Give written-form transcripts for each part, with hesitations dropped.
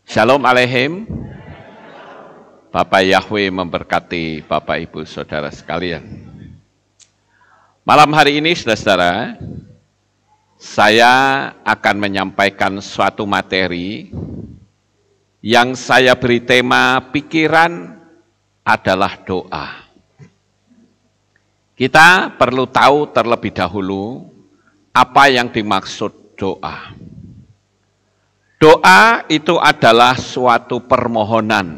Shalom Aleihim. Bapak Yahweh memberkati Bapak Ibu Saudara sekalian. Malam hari ini saudara-saudara, saya akan menyampaikan suatu materi yang saya beri tema pikiran adalah doa. Kita perlu tahu terlebih dahulu apa yang dimaksud doa. Doa itu adalah suatu permohonan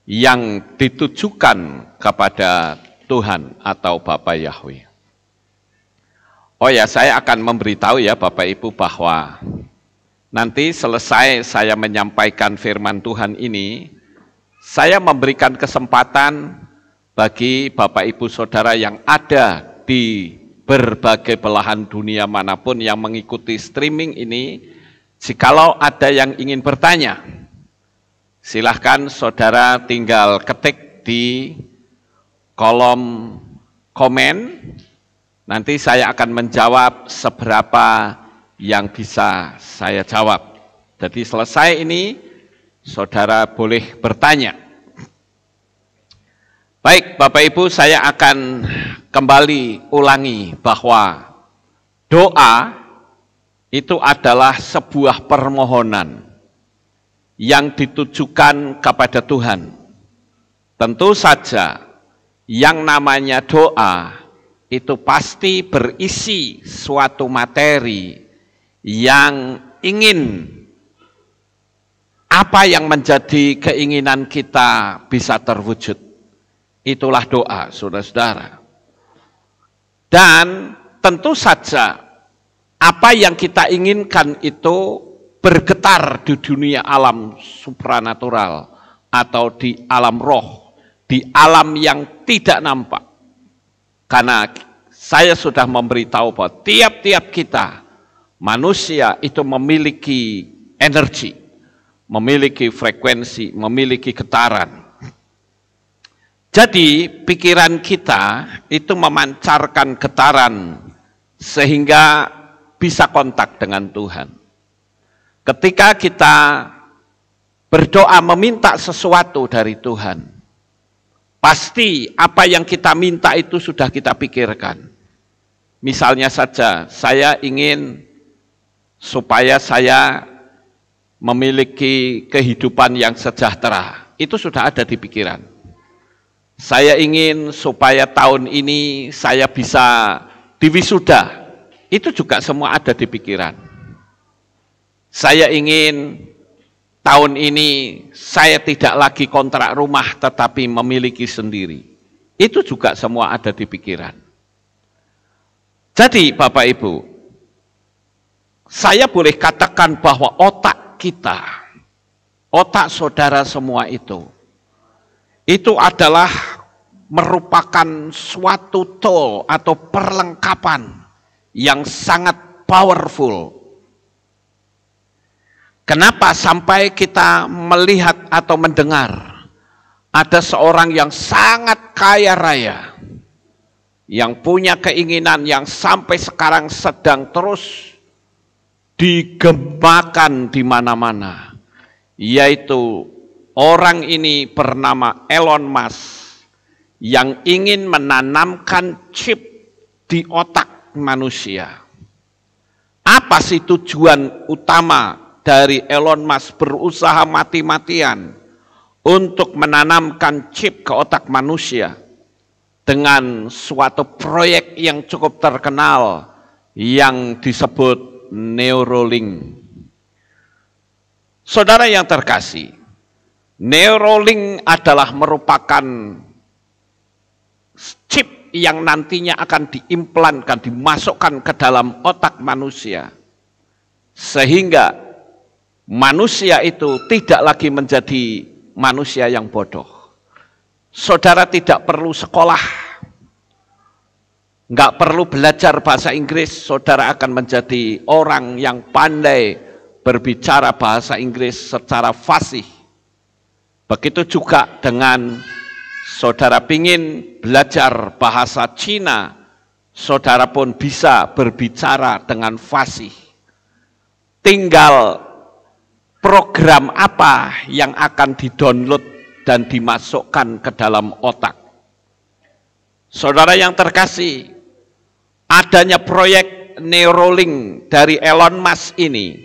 yang ditujukan kepada Tuhan atau Bapa Yahweh. Oh ya, saya akan memberitahu ya Bapak Ibu bahwa nanti selesai saya menyampaikan firman Tuhan ini, saya memberikan kesempatan bagi Bapak Ibu Saudara yang ada di berbagai belahan dunia manapun yang mengikuti streaming ini, jikalau ada yang ingin bertanya, silahkan saudara tinggal ketik di kolom komen, nanti saya akan menjawab seberapa yang bisa saya jawab. Jadi selesai ini, saudara boleh bertanya. Baik, Bapak Ibu, saya akan kembali ulangi bahwa doa itu adalah sebuah permohonan yang ditujukan kepada Tuhan. Tentu saja yang namanya doa itu pasti berisi suatu materi yang ingin apa yang menjadi keinginan kita bisa terwujud. Itulah doa, saudara-saudara. Dan tentu saja apa yang kita inginkan itu bergetar di dunia alam supranatural atau di alam roh, di alam yang tidak nampak. Karena saya sudah memberitahu bahwa tiap-tiap kita, manusia itu memiliki energi, memiliki frekuensi, memiliki getaran. Jadi pikiran kita itu memancarkan getaran sehingga bisa kontak dengan Tuhan. Ketika kita berdoa meminta sesuatu dari Tuhan, pasti apa yang kita minta itu sudah kita pikirkan. Misalnya saja, saya ingin supaya saya memiliki kehidupan yang sejahtera. Itu sudah ada di pikiran. Saya ingin supaya tahun ini saya bisa diwisuda. Itu juga semua ada di pikiran. Saya ingin tahun ini saya tidak lagi kontrak rumah tetapi memiliki sendiri. Itu juga semua ada di pikiran. Jadi Bapak Ibu, saya boleh katakan bahwa otak kita, otak saudara semua itu adalah merupakan suatu tool atau perlengkapan yang sangat powerful. Kenapa sampai kita melihat atau mendengar ada seorang yang sangat kaya raya, yang punya keinginan yang sampai sekarang sedang terus digemakan di mana-mana, yaitu orang ini bernama Elon Musk yang ingin menanamkan chip di otak manusia. Apa sih tujuan utama dari Elon Musk berusaha mati-matian untuk menanamkan chip ke otak manusia dengan suatu proyek yang cukup terkenal yang disebut Neuralink? Saudara yang terkasih, Neuralink adalah merupakan chip yang nantinya akan diimplankan, dimasukkan ke dalam otak manusia. Sehingga manusia itu tidak lagi menjadi manusia yang bodoh. Saudara tidak perlu sekolah, nggak perlu belajar bahasa Inggris, saudara akan menjadi orang yang pandai berbicara bahasa Inggris secara fasih. Begitu juga dengan saudara ingin belajar bahasa Cina, saudara pun bisa berbicara dengan fasih. Tinggal program apa yang akan didownload dan dimasukkan ke dalam otak. Saudara yang terkasih, adanya proyek Neuralink dari Elon Musk ini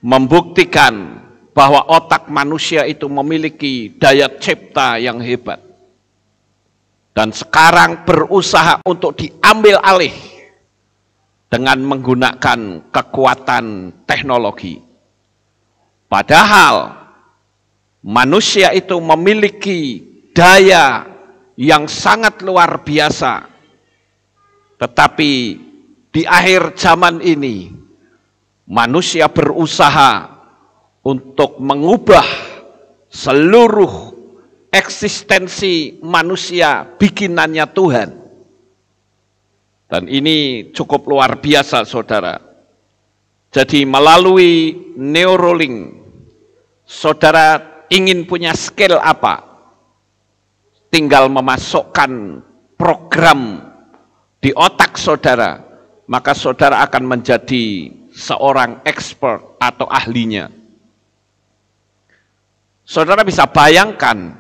membuktikan bahwa otak manusia itu memiliki daya cipta yang hebat. Dan sekarang berusaha untuk diambil alih dengan menggunakan kekuatan teknologi. Padahal manusia itu memiliki daya yang sangat luar biasa. Tetapi di akhir zaman ini, manusia berusaha untuk mengubah seluruh eksistensi manusia bikinannya Tuhan. Dan ini cukup luar biasa, saudara. Jadi melalui Neuralink, saudara ingin punya skill apa? Tinggal memasukkan program di otak saudara, maka saudara akan menjadi seorang expert atau ahlinya. Saudara bisa bayangkan,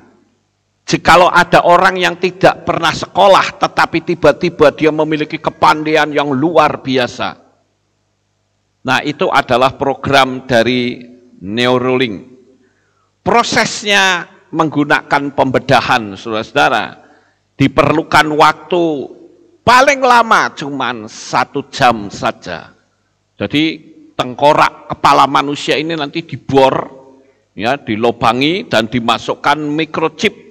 jikalau ada orang yang tidak pernah sekolah, tetapi tiba-tiba dia memiliki kepandaian yang luar biasa. Nah, itu adalah program dari Neuralink. Prosesnya menggunakan pembedahan, saudara-saudara, diperlukan waktu paling lama cuma 1 jam saja. Jadi tengkorak kepala manusia ini nanti dibor, ya, dilobangi dan dimasukkan microchip.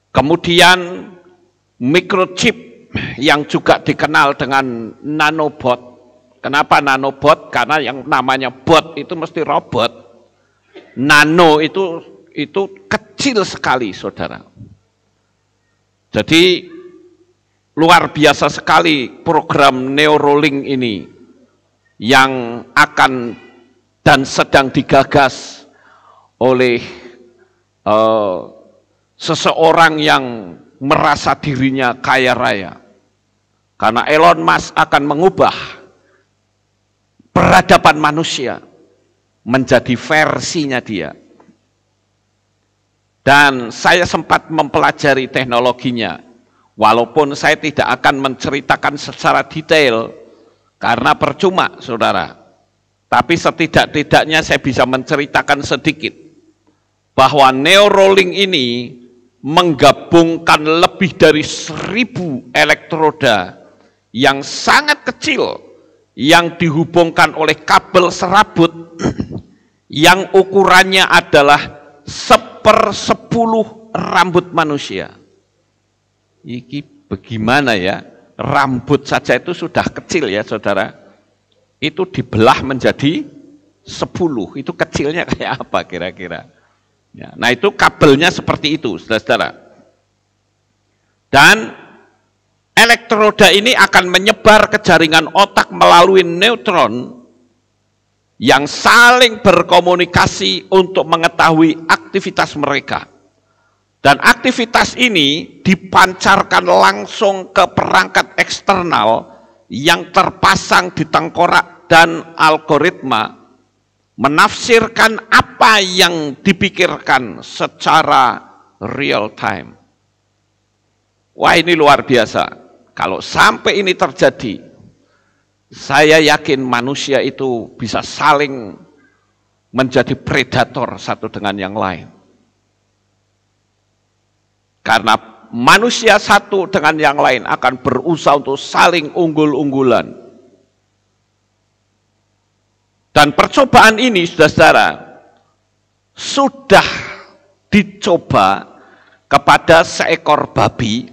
Kemudian microchip yang juga dikenal dengan nanobot. Kenapa nanobot? Karena yang namanya bot itu mesti robot. Nano itu kecil sekali, saudara. Jadi luar biasa sekali program Neuralink ini yang akan dan sedang digagas oleh seseorang yang merasa dirinya kaya raya. Karena Elon Musk akan mengubah peradaban manusia menjadi versinya dia. Dan saya sempat mempelajari teknologinya, walaupun saya tidak akan menceritakan secara detail, karena percuma, saudara. Tapi setidak-tidaknya saya bisa menceritakan sedikit, bahwa Neuralink ini menggabungkan lebih dari 1000 elektroda yang sangat kecil, yang dihubungkan oleh kabel serabut, yang ukurannya adalah 1/10 rambut manusia. Ini bagaimana ya? Rambut saja itu sudah kecil ya, saudara. Itu dibelah menjadi 10. Itu kecilnya kayak apa kira-kira? Ya, nah itu kabelnya seperti itu, saudara-saudara. Dan elektroda ini akan menyebar ke jaringan otak melalui neutron yang saling berkomunikasi untuk mengetahui aktivitas mereka. Dan aktivitas ini dipancarkan langsung ke perangkat eksternal yang terpasang di tengkorak, dan algoritma menafsirkan apa yang dipikirkan secara real time. Wah, ini luar biasa. Kalau sampai ini terjadi, saya yakin manusia itu bisa saling menjadi predator satu dengan yang lain. Karena manusia satu dengan yang lain akan berusaha untuk saling unggul-unggulan. Dan percobaan ini, saudara-saudara, sudah dicoba kepada seekor babi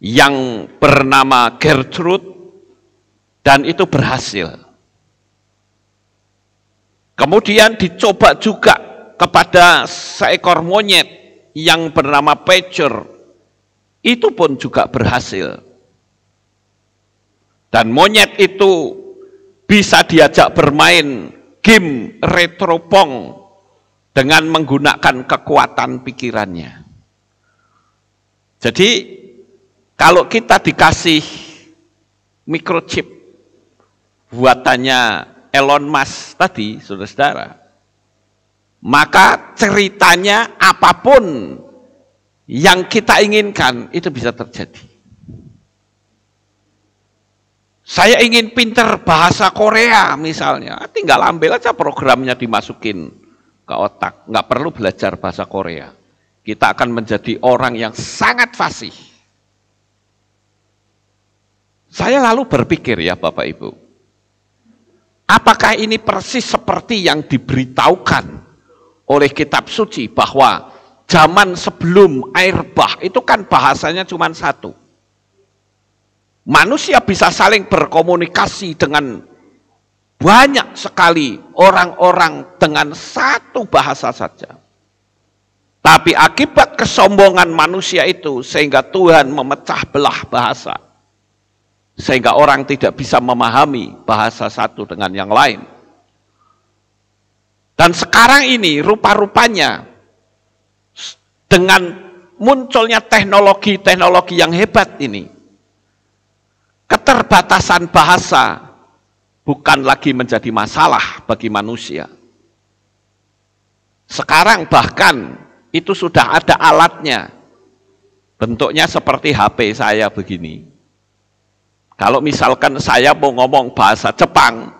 yang bernama Gertrude, dan itu berhasil. Kemudian dicoba juga kepada seekor monyet yang bernama Pager, itu pun juga berhasil. Dan monyet itu bisa diajak bermain game retropong dengan menggunakan kekuatan pikirannya. Jadi kalau kita dikasih microchip buatannya Elon Musk tadi, saudara-saudara, maka ceritanya apapun yang kita inginkan itu bisa terjadi. Saya ingin pinter bahasa Korea misalnya, tinggal ambil aja programnya dimasukin ke otak, nggak perlu belajar bahasa Korea. Kita akan menjadi orang yang sangat fasih. Saya lalu berpikir ya Bapak Ibu, apakah ini persis seperti yang diberitahukan oleh kitab suci bahwa zaman sebelum air bah itu kan bahasanya cuma satu. Manusia bisa saling berkomunikasi dengan banyak sekali orang-orang dengan satu bahasa saja. Tapi akibat kesombongan manusia itu sehingga Tuhan memecah belah bahasa. Sehingga orang tidak bisa memahami bahasa satu dengan yang lain. Dan sekarang ini rupa-rupanya dengan munculnya teknologi-teknologi yang hebat ini, keterbatasan bahasa bukan lagi menjadi masalah bagi manusia. Sekarang bahkan itu sudah ada alatnya. Bentuknya seperti HP saya begini. Kalau misalkan saya mau ngomong bahasa Jepang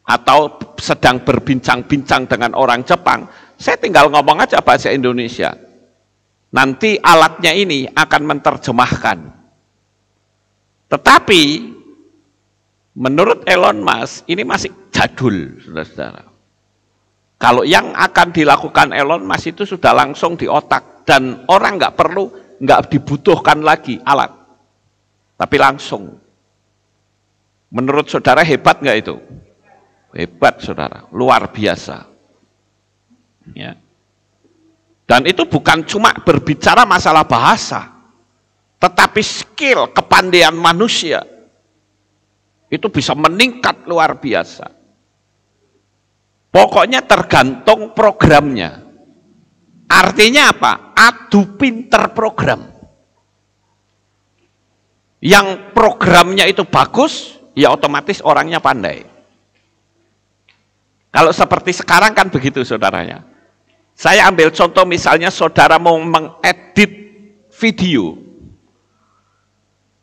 atau sedang berbincang-bincang dengan orang Jepang, saya tinggal ngomong aja bahasa Indonesia. Nanti alatnya ini akan menerjemahkan. Tetapi menurut Elon Musk ini masih jadul, saudara-saudara. Kalau yang akan dilakukan Elon Musk itu sudah langsung di otak dan orang nggak dibutuhkan lagi alat, tapi langsung. Menurut saudara hebat nggak itu? Hebat saudara, luar biasa. Ya. Dan itu bukan cuma berbicara masalah bahasa, tetapi skill, kepandaian manusia itu bisa meningkat luar biasa. Pokoknya tergantung programnya. Artinya apa? Adu pinter program. Yang programnya itu bagus, ya otomatis orangnya pandai. Kalau seperti sekarang kan begitu saudaranya. Saya ambil contoh misalnya saudara mau mengedit video.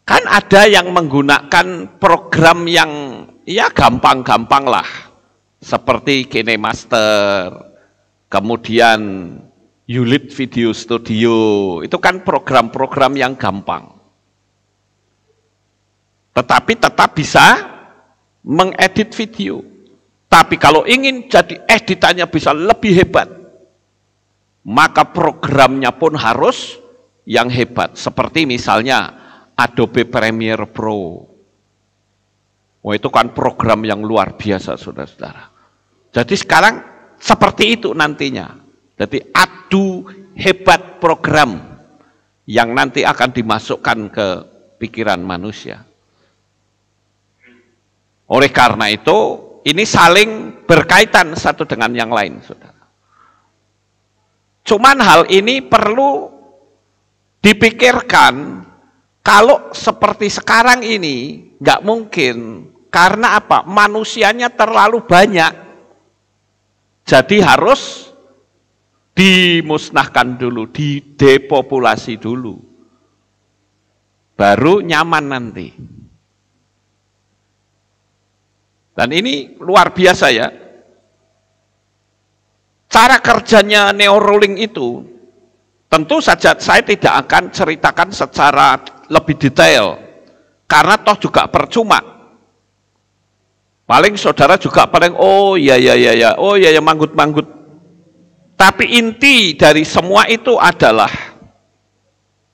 Kan ada yang menggunakan program yang ya gampang-gampang lah. Seperti KineMaster, kemudian Ulit Video Studio. Itu kan program-program yang gampang. Tetapi tetap bisa mengedit video. Tapi kalau ingin jadi editannya bisa lebih hebat, maka programnya pun harus yang hebat. Seperti misalnya Adobe Premiere Pro. Oh, itu kan program yang luar biasa, saudara-saudara. Jadi sekarang seperti itu nantinya. Jadi adu hebat program yang nanti akan dimasukkan ke pikiran manusia. Oleh karena itu, ini saling berkaitan satu dengan yang lain, saudara. Cuman hal ini perlu dipikirkan. Kalau seperti sekarang ini, nggak mungkin. Karena apa? Manusianya terlalu banyak. Jadi harus dimusnahkan dulu, didepopulasi dulu. Baru nyaman nanti. Dan ini luar biasa ya. Cara kerjanya Neuralink itu, tentu saja saya tidak akan ceritakan secara lebih detail. Karena toh juga percuma. Paling saudara juga paling, oh iya, manggut-manggut. Tapi inti dari semua itu adalah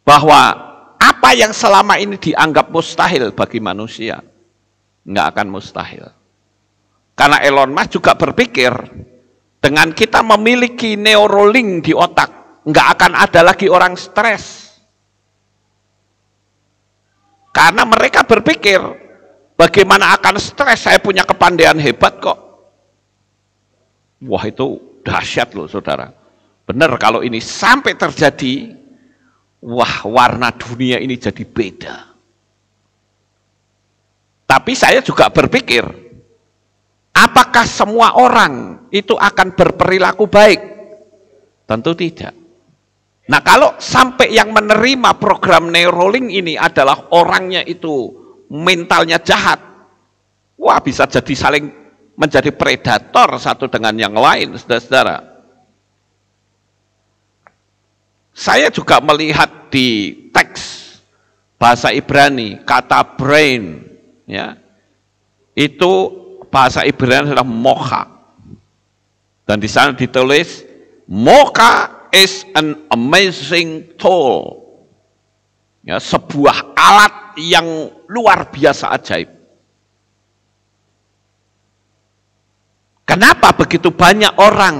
bahwa apa yang selama ini dianggap mustahil bagi manusia, nggak akan mustahil. Karena Elon Musk juga berpikir, dengan kita memiliki Neuralink di otak, nggak akan ada lagi orang stres. Karena mereka berpikir, bagaimana akan stres, saya punya kepandaian hebat kok. Wah itu dahsyat loh saudara. Benar kalau ini sampai terjadi, wah warna dunia ini jadi beda. Tapi saya juga berpikir, Apakah semua orang itu akan berperilaku baik? Tentu tidak. Nah, kalau sampai yang menerima program Neuralink ini adalah orangnya itu mentalnya jahat, wah bisa jadi saling menjadi predator satu dengan yang lain, saudara-saudara. Saya juga melihat di teks bahasa Ibrani, kata brain, ya, itu bahasa Ibrani adalah mocha. Dan di sana ditulis, mocha is an amazing tool. Ya, sebuah alat yang luar biasa ajaib. Kenapa begitu banyak orang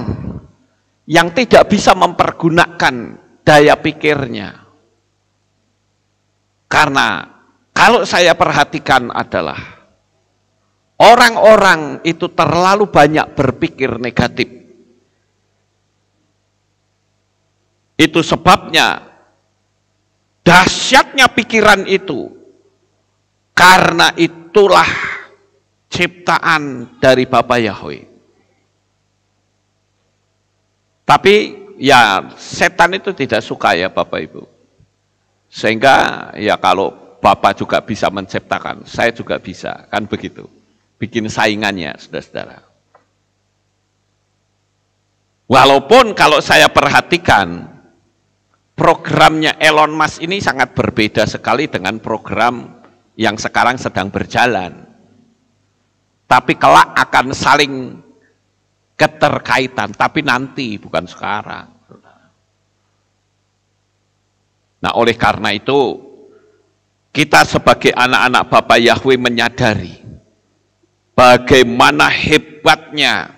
yang tidak bisa mempergunakan daya pikirnya? Karena kalau saya perhatikan adalah orang-orang itu terlalu banyak berpikir negatif. Itu sebabnya dahsyatnya pikiran itu, karena itulah ciptaan dari Bapa Yahweh. Tapi ya setan itu tidak suka ya Bapak Ibu. Sehingga ya kalau Bapak juga bisa menciptakan, saya juga bisa, kan begitu. Bikin saingannya, saudara-saudara. Walaupun kalau saya perhatikan, programnya Elon Musk ini sangat berbeda sekali dengan program yang sekarang sedang berjalan. Tapi kelak akan saling keterkaitan, tapi nanti, bukan sekarang. Nah, oleh karena itu, kita sebagai anak-anak Bapa Yahweh menyadari bagaimana hebatnya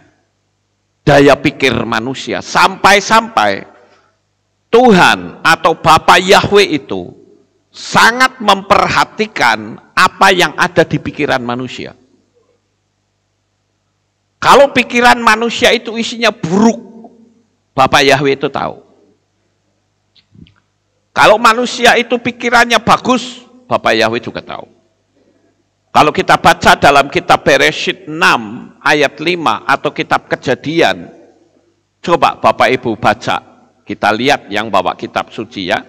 daya pikir manusia, sampai-sampai Tuhan atau Bapa Yahweh itu sangat memperhatikan apa yang ada di pikiran manusia. Kalau pikiran manusia itu isinya buruk, Bapa Yahweh itu tahu. Kalau manusia itu pikirannya bagus, Bapa Yahweh juga tahu. Kalau kita baca dalam kitab Bereshit 6 ayat 5 atau kitab Kejadian, coba Bapak Ibu baca, kita lihat yang bawa kitab suci ya.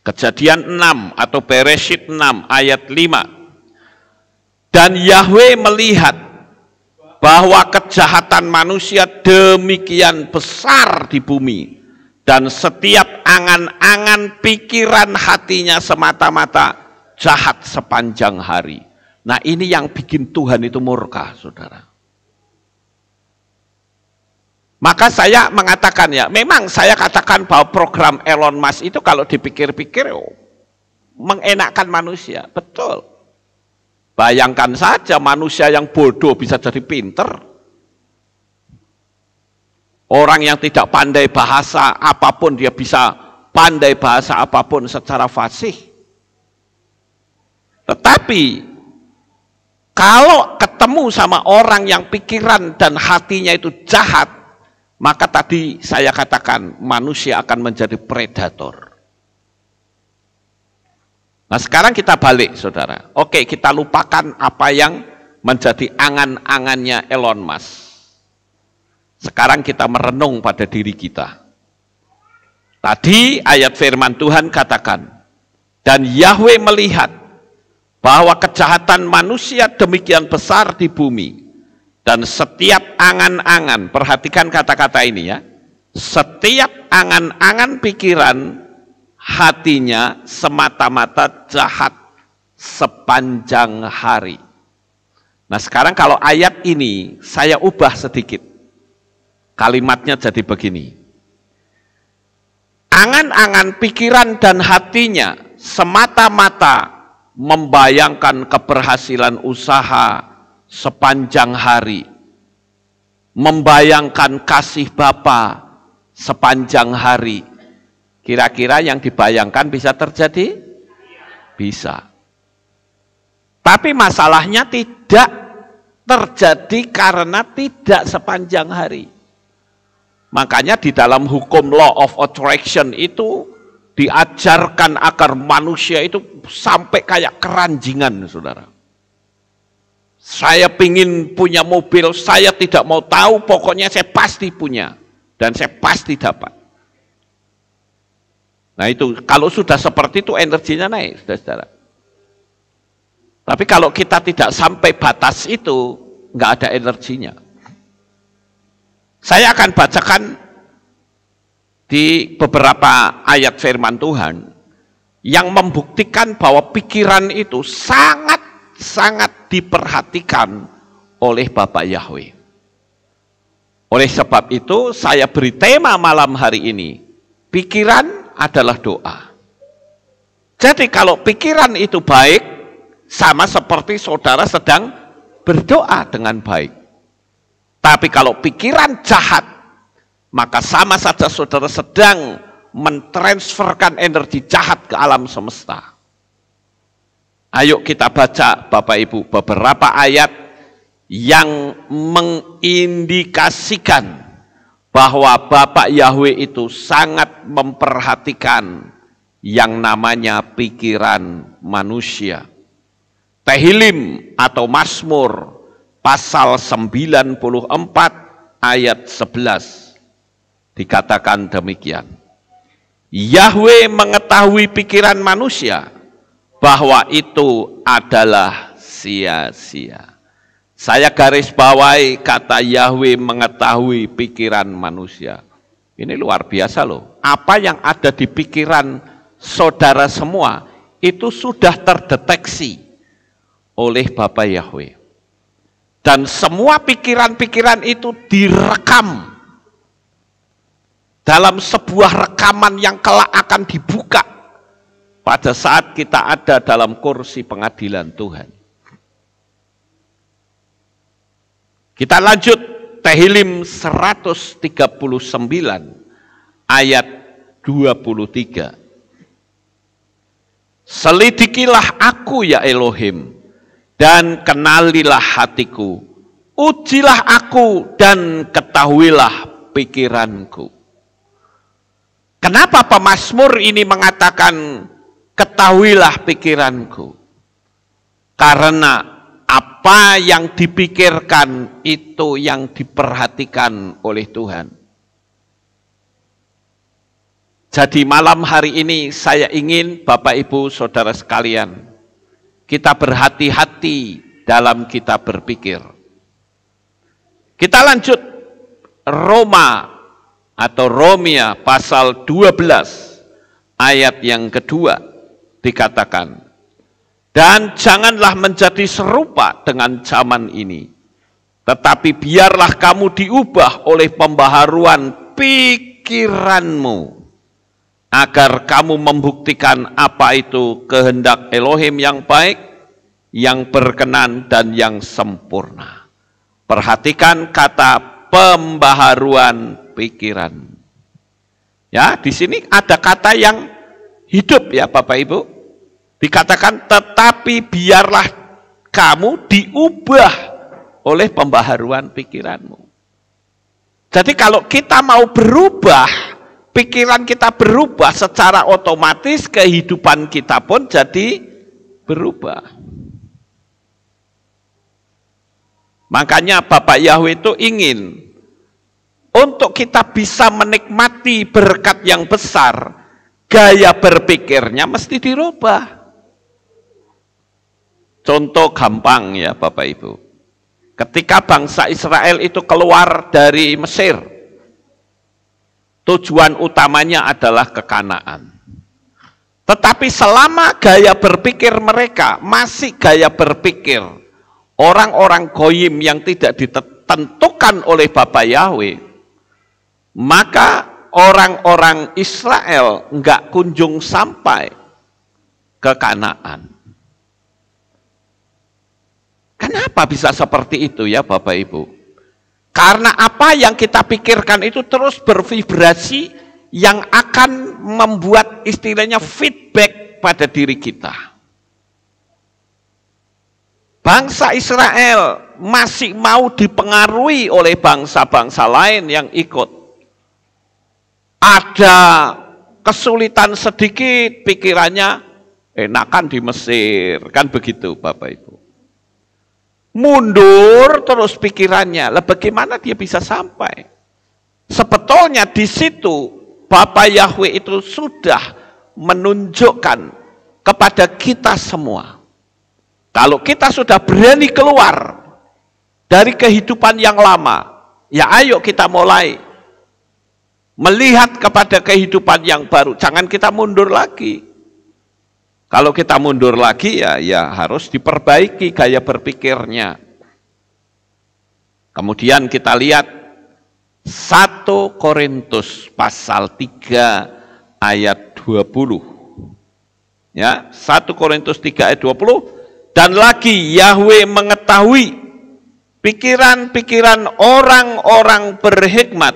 Kejadian 6 atau Bereshit 6 ayat 5. Dan Yahweh melihat bahwa kejahatan manusia demikian besar di bumi, dan setiap angan-angan pikiran hatinya semata-mata jahat sepanjang hari. Nah, ini yang bikin Tuhan itu murka, saudara. Maka saya mengatakan ya, memang saya katakan bahwa program Elon Musk itu kalau dipikir-pikir mengenakkan manusia, betul. Bayangkan saja manusia yang bodoh bisa jadi pinter. Orang yang tidak pandai bahasa apapun, dia bisa pandai bahasa apapun secara fasih. Tetapi, kalau ketemu sama orang yang pikiran dan hatinya itu jahat, maka tadi saya katakan manusia akan menjadi predator. Nah, sekarang kita balik, saudara. Oke, kita lupakan apa yang menjadi angan-angannya Elon Musk. Sekarang kita merenung pada diri kita. Tadi ayat firman Tuhan katakan, dan Yahweh melihat bahwa kejahatan manusia demikian besar di bumi, dan setiap angan-angan, perhatikan kata-kata ini ya, setiap angan-angan pikiran hatinya semata-mata jahat sepanjang hari. Nah, sekarang kalau ayat ini saya ubah sedikit. Kalimatnya jadi begini. Angan-angan pikiran dan hatinya semata-mata membayangkan keberhasilan usaha sepanjang hari. Membayangkan kasih Bapa sepanjang hari. Kira-kira yang dibayangkan bisa terjadi? Bisa. Tapi masalahnya tidak terjadi karena tidak sepanjang hari. Makanya di dalam hukum law of attraction itu diajarkan agar manusia itu sampai kayak keranjingan, saudara. Saya pingin punya mobil, saya tidak mau tahu, pokoknya saya pasti punya. Dan saya pasti dapat. Nah itu, kalau sudah seperti itu energinya naik, saudara-saudara. Tapi kalau kita tidak sampai batas itu, nggak ada energinya. Saya akan bacakan di beberapa ayat firman Tuhan yang membuktikan bahwa pikiran itu sangat diperhatikan oleh Bapak Yahweh. Oleh sebab itu saya beri tema malam hari ini, pikiran adalah doa. Jadi kalau pikiran itu baik, sama seperti saudara sedang berdoa dengan baik. Tapi kalau pikiran jahat, maka sama saja saudara sedang mentransferkan energi jahat ke alam semesta. Ayo kita baca Bapak Ibu beberapa ayat yang mengindikasikan bahwa Bapak Yahweh itu sangat memperhatikan yang namanya pikiran manusia. Tehillim atau Mazmur pasal 94 ayat 11 dikatakan demikian. Yahweh mengetahui pikiran manusia bahwa itu adalah sia-sia. Saya garis bawahi kata Yahweh mengetahui pikiran manusia. Ini luar biasa loh. Apa yang ada di pikiran saudara semua itu sudah terdeteksi oleh Bapak Yahweh. Dan semua pikiran-pikiran itu direkam dalam sebuah rekaman yang kelak akan dibuka pada saat kita ada dalam kursi pengadilan Tuhan. Kita lanjut Tehillim 139 ayat 23. Selidikilah aku ya Elohim, dan kenalilah hatiku. Ujilah aku dan ketahuilah pikiranku. Kenapa pemazmur ini mengatakan ketahuilah pikiranku? Karena apa yang dipikirkan itu yang diperhatikan oleh Tuhan. Jadi malam hari ini saya ingin Bapak Ibu Saudara sekalian, kita berhati-hati dalam kita berpikir. Kita lanjut Roma atau Romia pasal 12 ayat yang kedua dikatakan, dan janganlah menjadi serupa dengan zaman ini, tetapi biarlah kamu diubah oleh pembaharuan pikiranmu, agar kamu membuktikan apa itu kehendak Elohim yang baik, yang berkenan dan yang sempurna. Perhatikan kata pembaharuan pikiran. Ya, di sini ada kata yang hidup ya Bapak Ibu. Dikatakan tetapi biarlah kamu diubah oleh pembaharuan pikiranmu. Jadi kalau kita mau berubah, pikiran kita berubah, secara otomatis kehidupan kita pun jadi berubah. Makanya Bapak Yahweh itu ingin untuk kita bisa menikmati berkat yang besar, gaya berpikirnya mesti dirubah. Contoh gampang ya Bapak Ibu. Ketika bangsa Israel itu keluar dari Mesir, tujuan utamanya adalah ke Kanaan. Tetapi selama gaya berpikir mereka masih gaya berpikir orang-orang goyim yang tidak ditentukan oleh Bapak Yahweh, maka orang-orang Israel enggak kunjung sampai ke Kanaan. Kenapa bisa seperti itu ya Bapak Ibu? Karena apa yang kita pikirkan itu terus bervibrasi yang akan membuat istilahnya feedback pada diri kita. Bangsa Israel masih mau dipengaruhi oleh bangsa-bangsa lain yang ikut. Ada kesulitan sedikit, pikirannya enakan di Mesir, kan begitu Bapak Ibu. mundur terus pikirannya. Lah bagaimana dia bisa sampai? Sebetulnya di situ Bapa Yahweh itu sudah menunjukkan kepada kita semua. Kalau kita sudah berani keluar dari kehidupan yang lama, ya ayo kita mulai melihat kepada kehidupan yang baru. Jangan kita mundur lagi. Kalau kita mundur lagi ya harus diperbaiki gaya berpikirnya. Kemudian kita lihat 1 Korintus pasal 3 ayat 20. Ya, 1 Korintus 3 ayat 20. Dan lagi Yahweh mengetahui pikiran-pikiran orang-orang berhikmat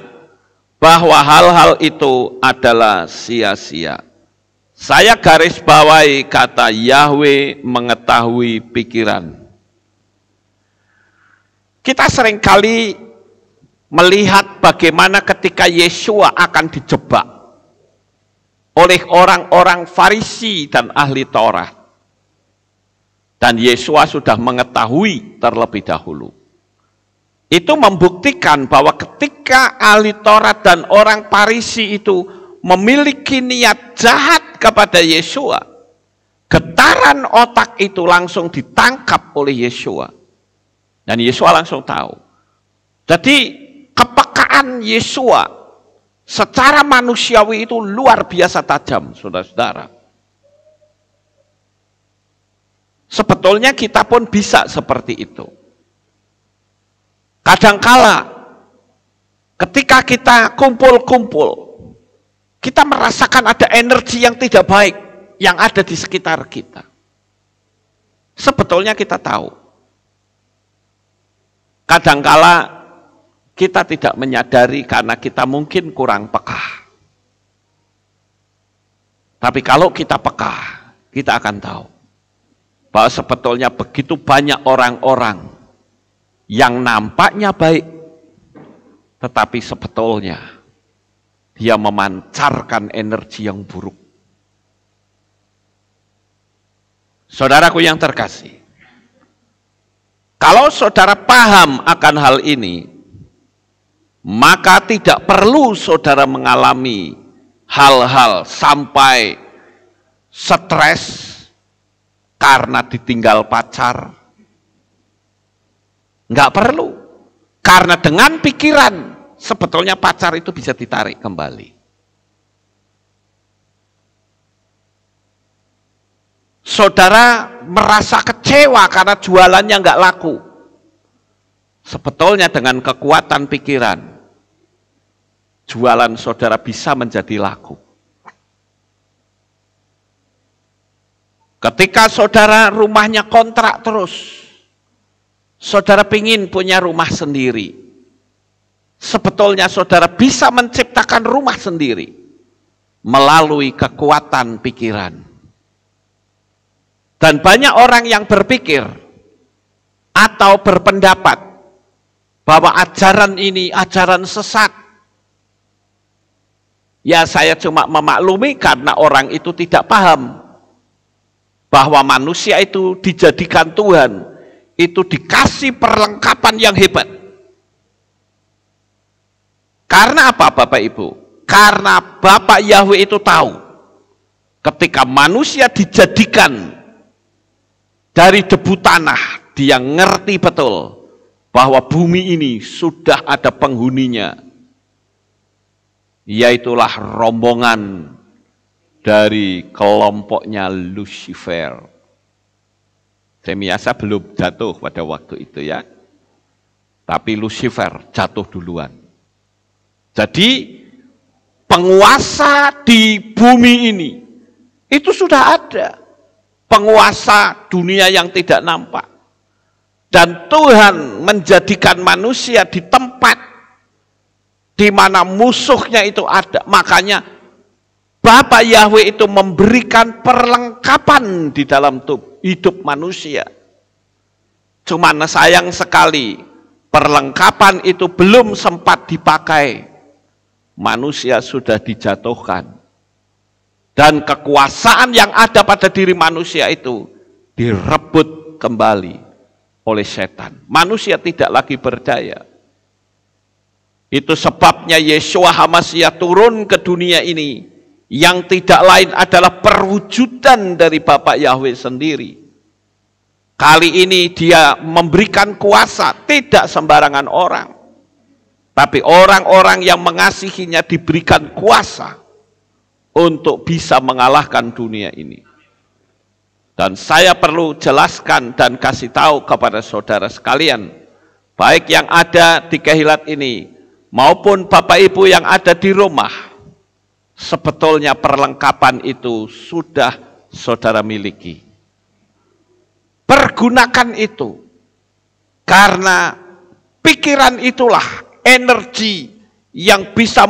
bahwa hal-hal itu adalah sia-sia. Saya garis bawahi kata Yahweh mengetahui pikiran. Kita seringkali melihat bagaimana ketika Yesua akan dijebak oleh orang-orang Farisi dan ahli Taurat. Dan Yesua sudah mengetahui terlebih dahulu. Itu membuktikan bahwa ketika ahli Taurat dan orang Farisi itu memiliki niat jahat kepada Yesua, getaran otak itu langsung ditangkap oleh Yesua. Dan Yesua langsung tahu. Jadi kepekaan Yesua secara manusiawi itu luar biasa tajam, saudara-saudara. Sebetulnya kita pun bisa seperti itu. Kadangkala ketika kita kumpul-kumpul, kita merasakan ada energi yang tidak baik yang ada di sekitar kita. Sebetulnya kita tahu. Kadangkala kita tidak menyadari karena kita mungkin kurang peka. Tapi kalau kita peka, kita akan tahu bahwa sebetulnya begitu banyak orang-orang yang nampaknya baik, tetapi sebetulnya dia memancarkan energi yang buruk. Saudaraku yang terkasih, kalau saudara paham akan hal ini, maka tidak perlu saudara mengalami hal-hal sampai stres karena ditinggal pacar. Enggak perlu. Karena dengan pikiran, sebetulnya pacar itu bisa ditarik kembali. Saudara merasa kecewa karena jualannya enggak laku. Sebetulnya dengan kekuatan pikiran, jualan saudara bisa menjadi laku. Ketika saudara rumahnya kontrak terus, saudara pingin punya rumah sendiri. Sebetulnya saudara bisa menciptakan rumah sendiri melalui kekuatan pikiran. Dan banyak orang yang berpikir atau berpendapat bahwa ajaran ini ajaran sesat. Ya, saya cuma memaklumi karena orang itu tidak paham bahwa manusia itu dijadikan Tuhan, itu dikasih perlengkapan yang hebat. Karena apa Bapak Ibu? Karena Bapak Yahweh itu tahu ketika manusia dijadikan dari debu tanah, dia ngerti betul bahwa bumi ini sudah ada penghuninya, yaitulah rombongan dari kelompoknya Lucifer. Semiasa belum jatuh pada waktu itu ya, tapi Lucifer jatuh duluan. Jadi penguasa di bumi ini itu sudah ada, penguasa dunia yang tidak nampak. Dan Tuhan menjadikan manusia di tempat di mana musuhnya itu ada. Makanya Bapa Yahweh itu memberikan perlengkapan di dalam hidup manusia. Cuman sayang sekali perlengkapan itu belum sempat dipakai. Manusia sudah dijatuhkan. Dan kekuasaan yang ada pada diri manusia itu direbut kembali oleh setan. Manusia tidak lagi berdaya. Itu sebabnya Yeshua HaMashiach turun ke dunia ini, yang tidak lain adalah perwujudan dari Bapa Yahweh sendiri. Kali ini dia memberikan kuasa, tidak sembarangan orang. Tapi orang-orang yang mengasihinya diberikan kuasa untuk bisa mengalahkan dunia ini. Dan saya perlu jelaskan dan kasih tahu kepada saudara sekalian, baik yang ada di Kehilat ini, maupun Bapak Ibu yang ada di rumah, sebetulnya perlengkapan itu sudah saudara miliki. Pergunakan itu, karena pikiran itulah energi yang bisa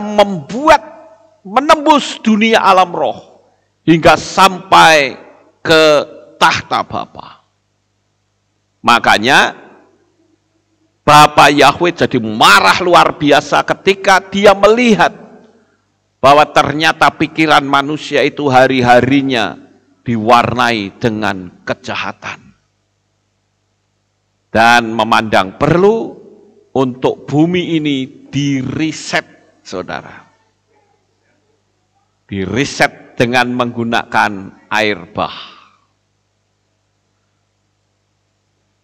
menembus dunia alam roh, hingga sampai ke tahta Bapa. Makanya Bapa Yahweh jadi marah luar biasa ketika dia melihat bahwa ternyata pikiran manusia itu hari-harinya diwarnai dengan kejahatan. Dan memandang perlu untuk bumi ini diriset, saudara. Diriset dengan menggunakan air bah.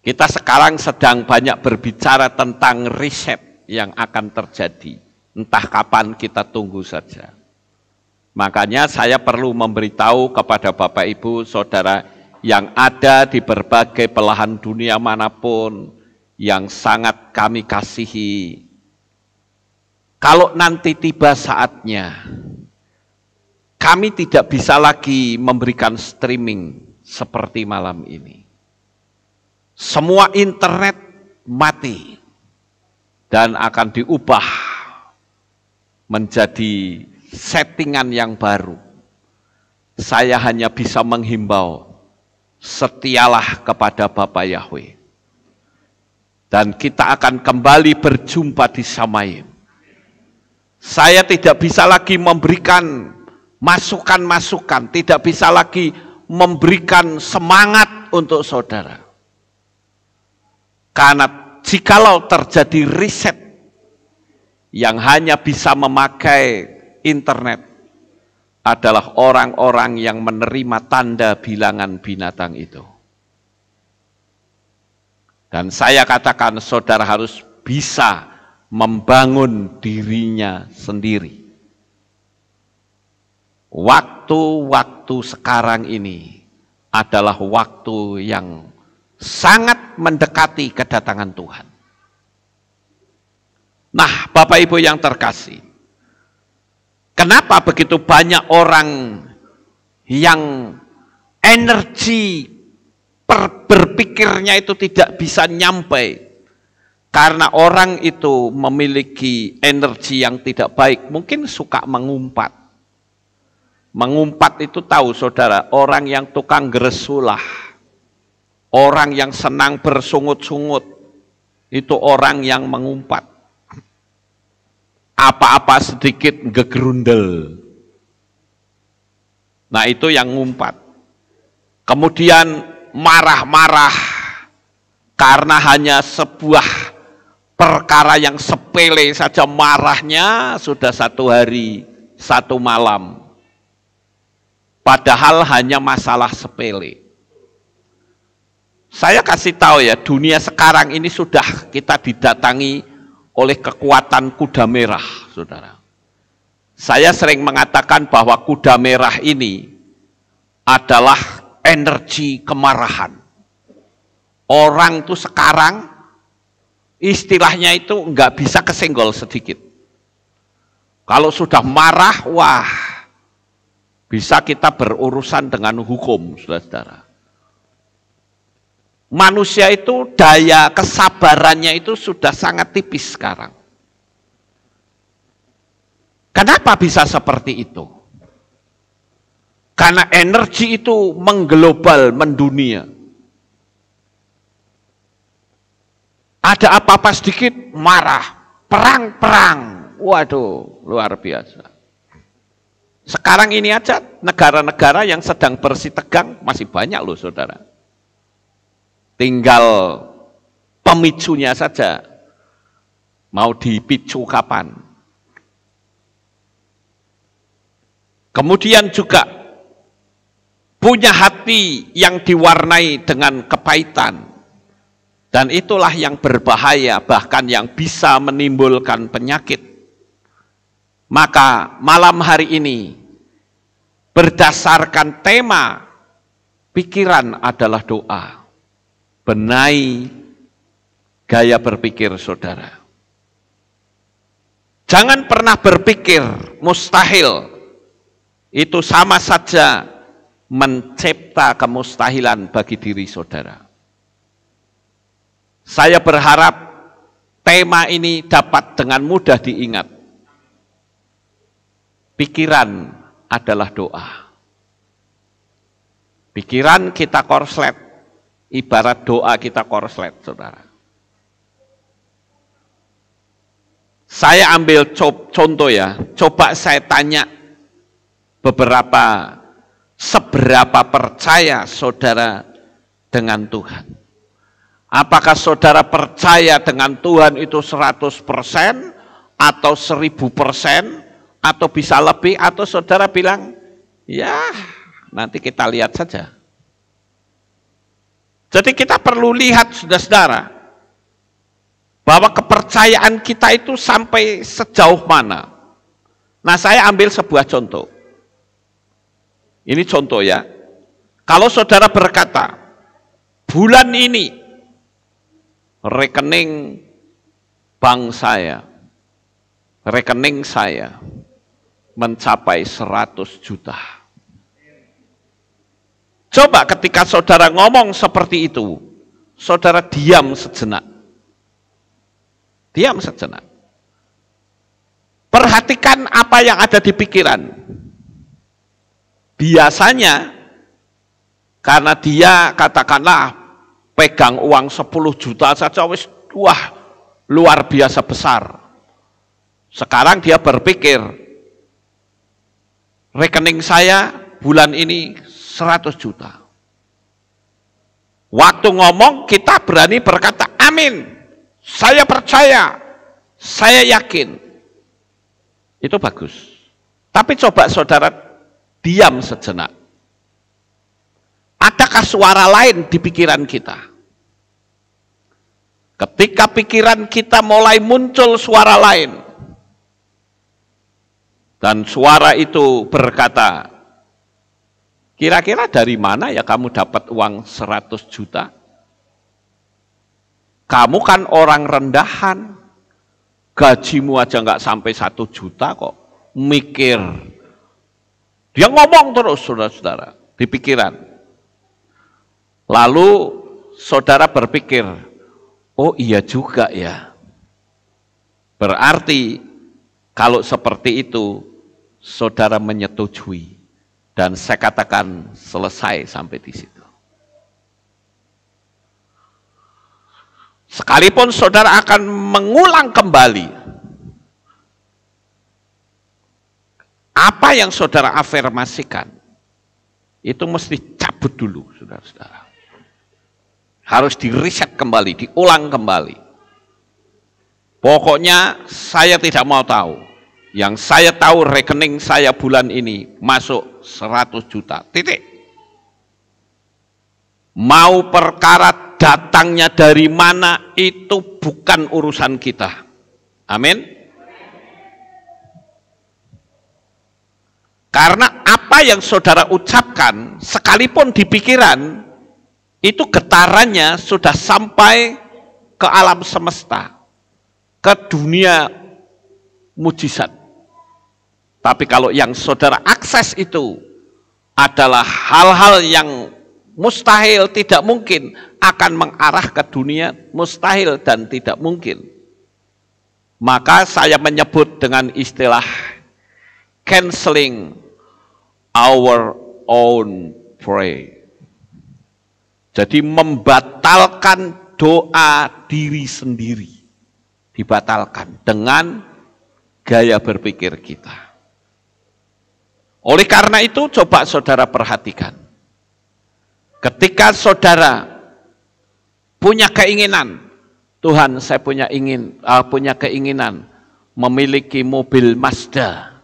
Kita sekarang sedang banyak berbicara tentang riset yang akan terjadi. Entah kapan, kita tunggu saja. Makanya saya perlu memberitahu kepada Bapak Ibu, Saudara yang ada di berbagai belahan dunia manapun, yang sangat kami kasihi. Kalau nanti tiba saatnya, kami tidak bisa lagi memberikan streaming seperti malam ini. Semua internet mati dan akan diubah menjadi settingan yang baru. Saya hanya bisa menghimbau, setialah kepada Bapa Yahweh. Dan kita akan kembali berjumpa di Samayim. Saya tidak bisa lagi memberikan masukan-masukan, tidak bisa lagi memberikan semangat untuk saudara. Karena jikalau terjadi riset yang hanya bisa memakai internet, adalah orang-orang yang menerima tanda bilangan binatang itu. Dan saya katakan saudara harus bisa membangun dirinya sendiri. Waktu-waktu sekarang ini adalah waktu yang sangat mendekati kedatangan Tuhan. Nah, Bapak Ibu yang terkasih, kenapa begitu banyak orang yang energi berpikirnya itu tidak bisa nyampe? Karena orang itu memiliki energi yang tidak baik, mungkin suka mengumpat. Mengumpat itu tahu saudara, orang yang tukang geresulah, orang yang senang bersungut-sungut, itu orang yang mengumpat. Apa-apa sedikit gegerundel. Nah itu yang ngumpat. Kemudian marah-marah karena hanya sebuah perkara yang sepele saja, marahnya sudah 1 hari 1 malam. Padahal hanya masalah sepele. Saya kasih tahu ya, dunia sekarang ini sudah kita didatangi oleh kekuatan kuda merah, saudara. Saya sering mengatakan bahwa kuda merah ini adalah energi kemarahan. Orang tuh sekarang istilahnya itu nggak bisa kesenggol sedikit. Kalau sudah marah, wah, bisa kita berurusan dengan hukum, saudara. Manusia itu daya kesabarannya itu sudah sangat tipis sekarang. Kenapa bisa seperti itu? Karena energi itu mengglobal, mendunia. Ada apa-apa sedikit marah, perang-perang. Waduh, luar biasa. Sekarang ini aja negara-negara yang sedang bersitegang masih banyak loh saudara. Tinggal pemicunya saja. Mau dipicu kapan? Kemudian juga punya hati yang diwarnai dengan kepahitan. Dan itulah yang berbahaya, bahkan yang bisa menimbulkan penyakit. Maka malam hari ini, berdasarkan tema, pikiran adalah doa. Benahi gaya berpikir saudara. Jangan pernah berpikir mustahil. Itu sama saja mencipta kemustahilan bagi diri saudara. Saya berharap tema ini dapat dengan mudah diingat. Pikiran adalah doa. Pikiran kita korslet, ibarat doa kita korslet, saudara. Saya ambil contoh ya, coba saya tanya seberapa percaya saudara dengan Tuhan. Apakah saudara percaya dengan Tuhan itu 100% atau 1000% atau bisa lebih, atau saudara bilang, ya nanti kita lihat saja. Jadi kita perlu lihat saudara-saudara, bahwa kepercayaan kita itu sampai sejauh mana. Nah, saya ambil sebuah contoh. Ini contoh ya. Kalau saudara berkata, bulan ini rekening bank saya, rekening saya mencapai 100 juta. Coba ketika saudara ngomong seperti itu, saudara diam sejenak. Diam sejenak. Perhatikan apa yang ada di pikiran. Biasanya, karena dia katakanlah pegang uang 10 juta saja, wis wah luar biasa besar. Sekarang dia berpikir, rekening saya bulan ini 100 juta. Waktu ngomong kita berani berkata, amin, saya percaya, saya yakin. Itu bagus. Tapi coba saudara diam sejenak. Adakah suara lain di pikiran kita? Ketika pikiran kita mulai muncul suara lain, dan suara itu berkata, kira-kira dari mana ya kamu dapat uang 100 juta? Kamu kan orang rendahan, gajimu aja nggak sampai 1 juta kok, mikir. Dia ngomong terus saudara-saudara, di pikiran. Lalu saudara berpikir, oh iya juga ya. Berarti kalau seperti itu, saudara menyetujui. Dan saya katakan selesai sampai di situ. Sekalipun saudara akan mengulang kembali apa yang saudara afirmasikan, itu mesti cabut dulu, saudara-saudara. Harus diriset kembali, diulang kembali. Pokoknya saya tidak mau tahu. Yang saya tahu rekening saya bulan ini masuk 100 juta. Titik. Mau perkara datangnya dari mana itu bukan urusan kita. Amin. Karena apa yang saudara ucapkan sekalipun di pikiran, itu getarannya sudah sampai ke alam semesta, ke dunia mujizat. Tapi kalau yang saudara akses itu adalah hal-hal yang mustahil, tidak mungkin, akan mengarah ke dunia mustahil dan tidak mungkin. Maka saya menyebut dengan istilah canceling our own prayer. Jadi membatalkan doa diri sendiri. Dibatalkan dengan gaya berpikir kita. Oleh karena itu coba saudara perhatikan. Ketika saudara punya keinginan Tuhan, saya punya keinginan memiliki mobil Mazda.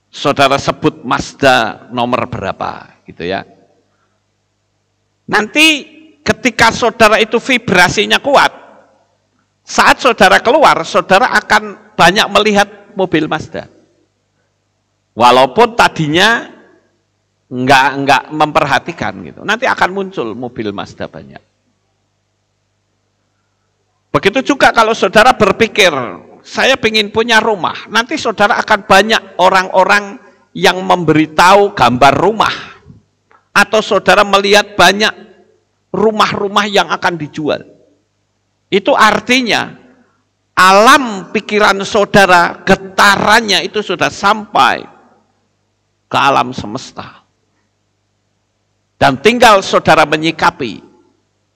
Saudara sebut Mazda nomor berapa, gitu ya. Nanti ketika saudara itu vibrasinya kuat, saat saudara keluar, saudara akan banyak melihat mobil Mazda. Walaupun tadinya enggak memperhatikan gitu. Nanti akan muncul mobil Mazda banyak. Begitu juga kalau saudara berpikir, saya ingin punya rumah. Nanti saudara akan banyak orang-orang yang memberitahu gambar rumah. Atau saudara melihat banyak rumah-rumah yang akan dijual. Itu artinya, alam pikiran saudara, getarannya itu sudah sampai ke alam semesta. Dan tinggal saudara menyikapi.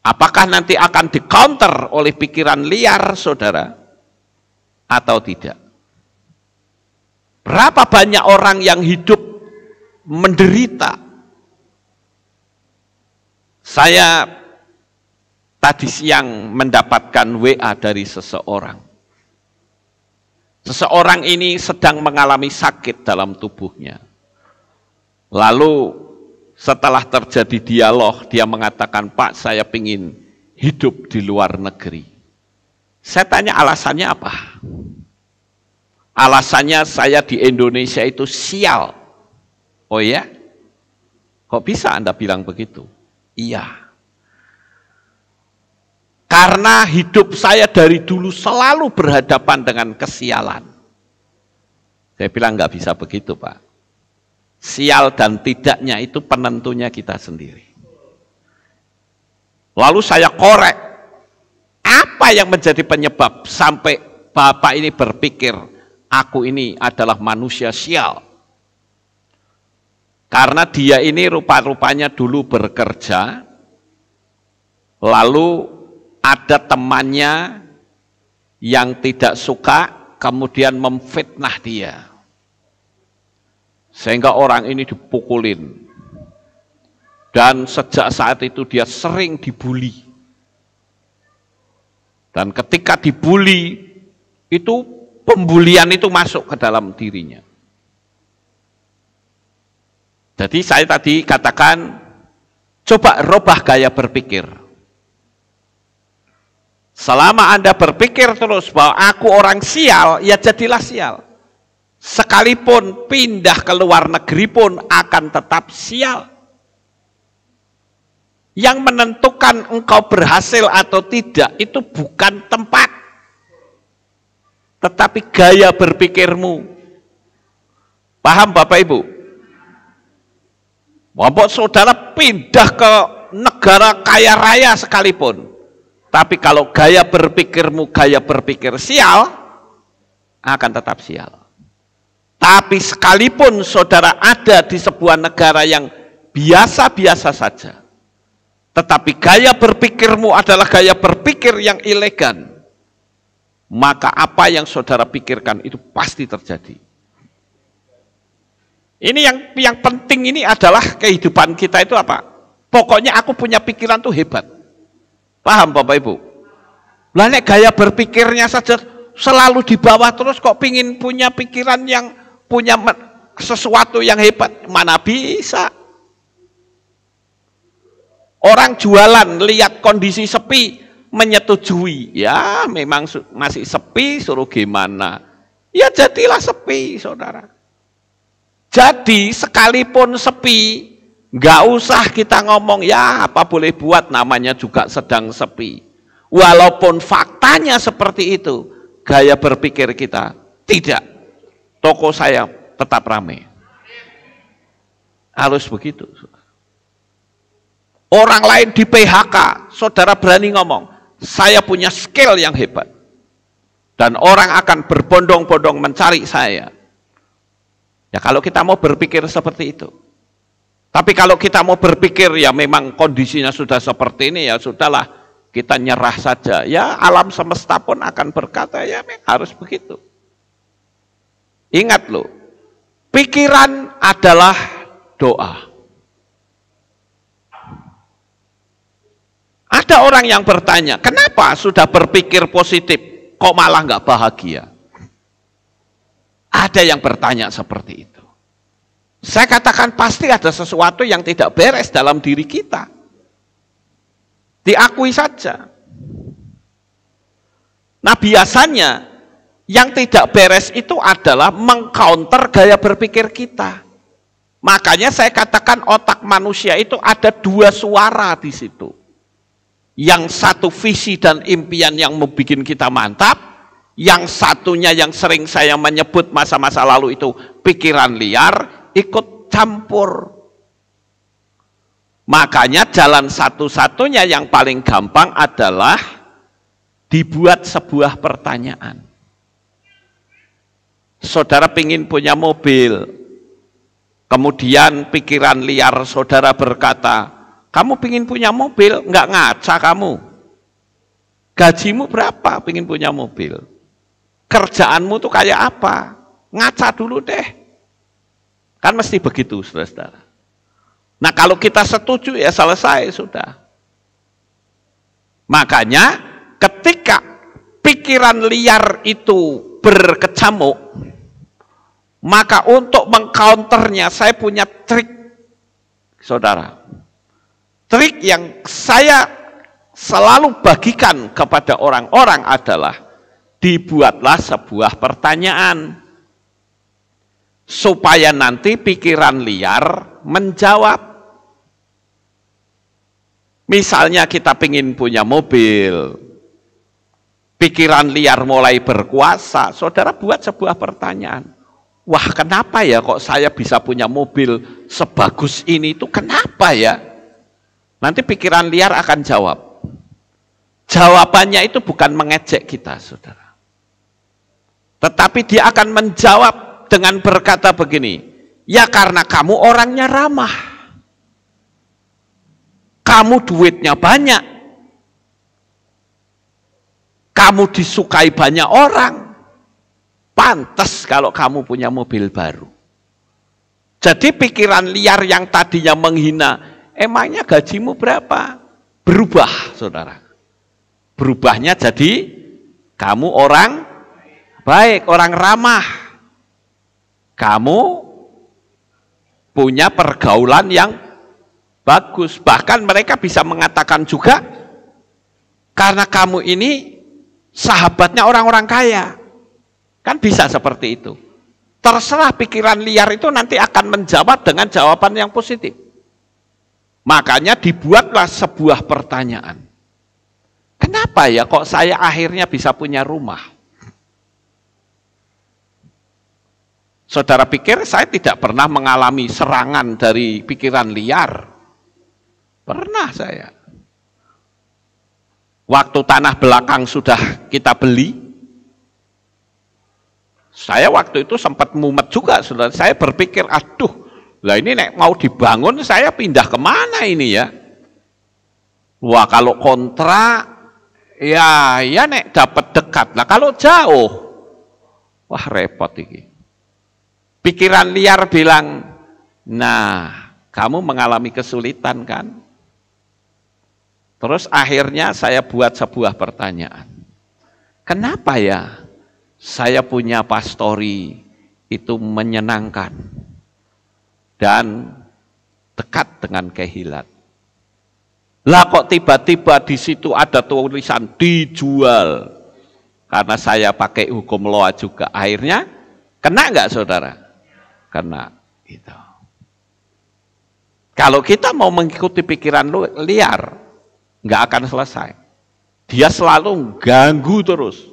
Apakah nanti akan di-counter oleh pikiran liar saudara atau tidak? Berapa banyak orang yang hidup menderita? Saya tadi siang mendapatkan WA dari seseorang. Seseorang ini sedang mengalami sakit dalam tubuhnya. Lalu setelah terjadi dialog, dia mengatakan, Pak, saya ingin hidup di luar negeri. Saya tanya alasannya apa? Alasannya saya di Indonesia itu sial. Oh ya? Kok bisa Anda bilang begitu? Iya. Karena hidup saya dari dulu selalu berhadapan dengan kesialan. Saya bilang nggak bisa begitu, Pak. Sial dan tidaknya itu penentunya kita sendiri. Lalu saya korek, apa yang menjadi penyebab sampai Bapak ini berpikir, aku ini adalah manusia sial. Karena dia ini rupa-rupanya dulu bekerja, lalu ada temannya yang tidak suka, kemudian memfitnah dia. Sehingga orang ini dipukulin. Dan sejak saat itu dia sering dibuli. Dan ketika dibuli, itu pembulian itu masuk ke dalam dirinya. Jadi saya tadi katakan, coba rubah gaya berpikir. Selama Anda berpikir terus bahwa aku orang sial, ya jadilah sial. Sekalipun pindah ke luar negeri pun akan tetap sial. Yang menentukan engkau berhasil atau tidak itu bukan tempat, tetapi gaya berpikirmu. Paham Bapak Ibu? Walaupun saudara pindah ke negara kaya raya sekalipun, tapi kalau gaya berpikirmu gaya berpikir sial, akan tetap sial. Tapi sekalipun saudara ada di sebuah negara yang biasa-biasa saja, tetapi gaya berpikirmu adalah gaya berpikir yang elegan, maka apa yang saudara pikirkan itu pasti terjadi. Ini yang penting ini adalah kehidupan kita itu apa? Pokoknya aku punya pikiran tuh hebat. Paham Bapak Ibu? Lah nek gaya berpikirnya saja selalu di bawah terus kok pingin punya pikiran yang punya sesuatu yang hebat, mana bisa. Orang jualan lihat kondisi sepi menyetujui, ya memang masih sepi, suruh gimana, ya jadilah sepi saudara. Jadi sekalipun sepi, nggak usah kita ngomong ya apa boleh buat, namanya juga sedang sepi. Walaupun faktanya seperti itu, gaya berpikir kita tidak. Toko saya tetap ramai. Harus begitu. Orang lain di PHK, saudara berani ngomong, saya punya skill yang hebat. Dan orang akan berbondong-bondong mencari saya. Ya kalau kita mau berpikir seperti itu. Tapi kalau kita mau berpikir ya memang kondisinya sudah seperti ini, ya sudahlah kita nyerah saja. Ya alam semesta pun akan berkata ya harus begitu. Ingat loh, pikiran adalah doa. Ada orang yang bertanya, kenapa sudah berpikir positif, kok malah nggak bahagia? Ada yang bertanya seperti itu. Saya katakan pasti ada sesuatu yang tidak beres dalam diri kita. Diakui saja. Nah biasanya yang tidak beres itu adalah mengcounter gaya berpikir kita. Makanya saya katakan otak manusia itu ada dua suara di situ. Yang satu visi dan impian yang membuat kita mantap, yang satunya yang sering saya menyebut masa-masa lalu itu pikiran liar, ikut campur. Makanya jalan satu-satunya yang paling gampang adalah dibuat sebuah pertanyaan. Saudara pingin punya mobil, kemudian pikiran liar saudara berkata, kamu pingin punya mobil, nggak ngaca kamu. Gajimu berapa pingin punya mobil? Kerjaanmu tuh kayak apa? Ngaca dulu deh. Kan mesti begitu, saudara-saudara. Nah kalau kita setuju ya selesai sudah. Makanya ketika pikiran liar itu berkecamuk, maka untuk mengcounternya saya punya trik, saudara. Trik yang saya selalu bagikan kepada orang-orang adalah dibuatlah sebuah pertanyaan supaya nanti pikiran liar menjawab. Misalnya kita ingin punya mobil, pikiran liar mulai berkuasa, saudara buat sebuah pertanyaan. Wah kenapa ya kok saya bisa punya mobil sebagus ini, itu kenapa ya? Nanti pikiran liar akan jawab. Jawabannya itu bukan mengejek kita, saudara. Tetapi dia akan menjawab dengan berkata begini, ya karena kamu orangnya ramah. Kamu duitnya banyak. Kamu disukai banyak orang. Pantas kalau kamu punya mobil baru. Jadi pikiran liar yang tadinya menghina, emangnya gajimu berapa? Berubah, saudara. Berubahnya jadi kamu orang baik, orang ramah. Kamu punya pergaulan yang bagus. Bahkan mereka bisa mengatakan juga, karena kamu ini sahabatnya orang-orang kaya. Kan bisa seperti itu. Terserah pikiran liar itu nanti akan menjawab dengan jawaban yang positif. Makanya dibuatlah sebuah pertanyaan. Kenapa ya kok saya akhirnya bisa punya rumah? Saudara pikir saya tidak pernah mengalami serangan dari pikiran liar? Pernah saya. Waktu tanah belakang sudah kita beli, saya waktu itu sempat mumet juga, saudara. Saya berpikir, aduh, lah ini nek mau dibangun, saya pindah kemana ini ya? Wah, kalau kontra, ya nek dapat dekat. Nah kalau jauh, wah repot ini. Pikiran liar bilang, nah kamu mengalami kesulitan kan? Terus akhirnya saya buat sebuah pertanyaan. Kenapa ya? Saya punya pastori itu menyenangkan dan dekat dengan kehilat. Lah kok tiba-tiba di situ ada tulisan dijual? Karena saya pakai hukum loa juga. Akhirnya kena nggak saudara? Kena. Gitu. Kalau kita mau mengikuti pikiran liar, nggak akan selesai. Dia selalu ganggu terus.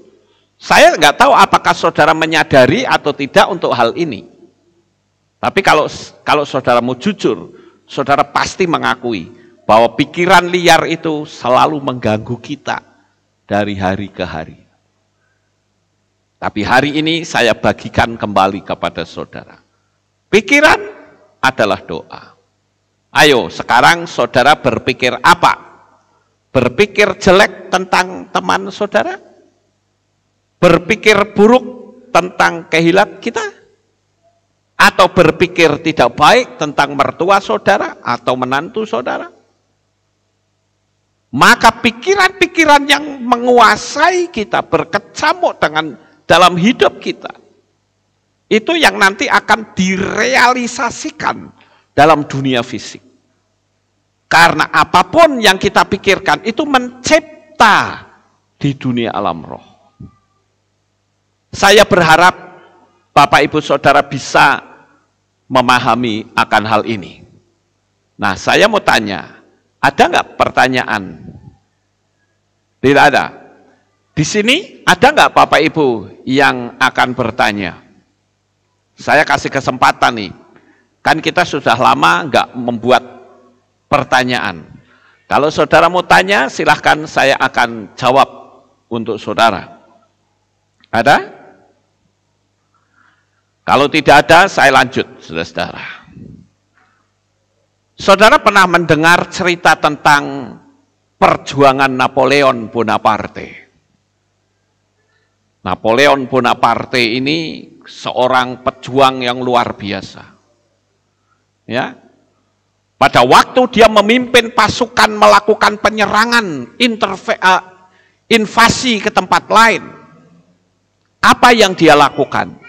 Saya nggak tahu apakah saudara menyadari atau tidak untuk hal ini. Tapi kalau saudara mau jujur, saudara pasti mengakui bahwa pikiran liar itu selalu mengganggu kita dari hari ke hari. Tapi hari ini saya bagikan kembali kepada saudara. Pikiran adalah doa. Ayo sekarang saudara berpikir apa? Berpikir jelek tentang teman saudara? Berpikir buruk tentang kehilat kita? Atau berpikir tidak baik tentang mertua saudara atau menantu saudara? maka pikiran-pikiran yang menguasai kita, berkecamuk dengan dalam hidup kita, itu yang nanti akan direalisasikan dalam dunia fisik. Karena apapun yang kita pikirkan itu mencipta di dunia alam roh. Saya berharap Bapak Ibu Saudara bisa memahami akan hal ini. Nah, saya mau tanya, ada nggak pertanyaan? Tidak ada. Di sini ada nggak Bapak Ibu yang akan bertanya? Saya kasih kesempatan nih. Kan kita sudah lama nggak membuat pertanyaan. Kalau saudara mau tanya, silahkan saya akan jawab untuk saudara. Ada? Kalau tidak ada, saya lanjut, saudara-saudara. Saudara pernah mendengar cerita tentang perjuangan Napoleon Bonaparte. Napoleon Bonaparte ini seorang pejuang yang luar biasa. Ya. Pada waktu dia memimpin pasukan melakukan penyerangan, invasi ke tempat lain, apa yang dia lakukan?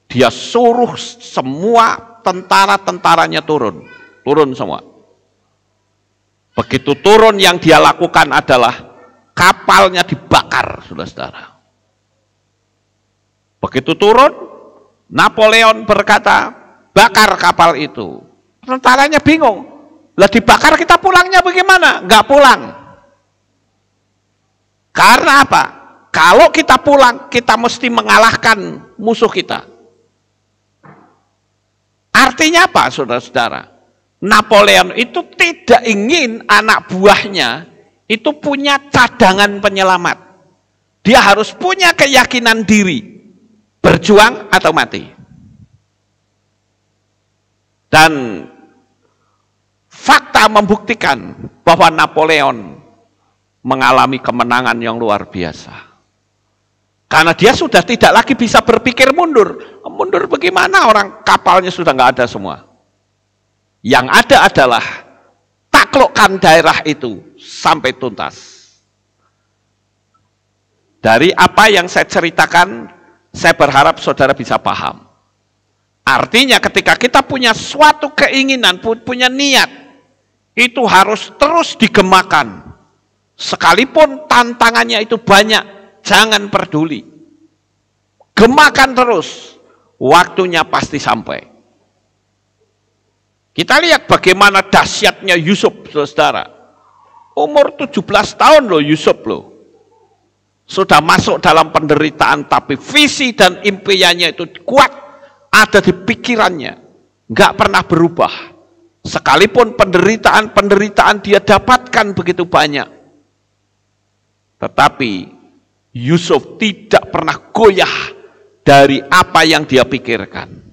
Dia suruh semua tentara-tentaranya turun semua. Begitu turun, yang dia lakukan adalah kapalnya dibakar, saudara-saudara. Begitu turun, Napoleon berkata, bakar kapal itu. Tentaranya bingung, lah dibakar kita pulangnya bagaimana? Nggak pulang. Karena apa? Kalau kita pulang, kita mesti mengalahkan musuh kita. Artinya apa, saudara-saudara? Napoleon itu tidak ingin anak buahnya itu punya cadangan penyelamat. Dia harus punya keyakinan diri, berjuang atau mati. Dan fakta membuktikan bahwa Napoleon mengalami kemenangan yang luar biasa. Karena dia sudah tidak lagi bisa berpikir mundur. Mundur bagaimana, orang kapalnya sudah nggak ada semua. Yang ada adalah taklukkan daerah itu sampai tuntas. Dari apa yang saya ceritakan, saya berharap saudara bisa paham. Artinya ketika kita punya suatu keinginan, punya niat, itu harus terus digemakan. Sekalipun tantangannya itu banyak, jangan peduli. Gemakan terus, waktunya pasti sampai. Kita lihat bagaimana dahsyatnya Yusuf, saudara. Umur 17 tahun loh Yusuf loh. Sudah masuk dalam penderitaan, tapi visi dan impiannya itu kuat, ada di pikirannya. Nggak pernah berubah. Sekalipun penderitaan dia dapatkan begitu banyak. Tetapi Yusuf tidak pernah goyah dari apa yang dia pikirkan.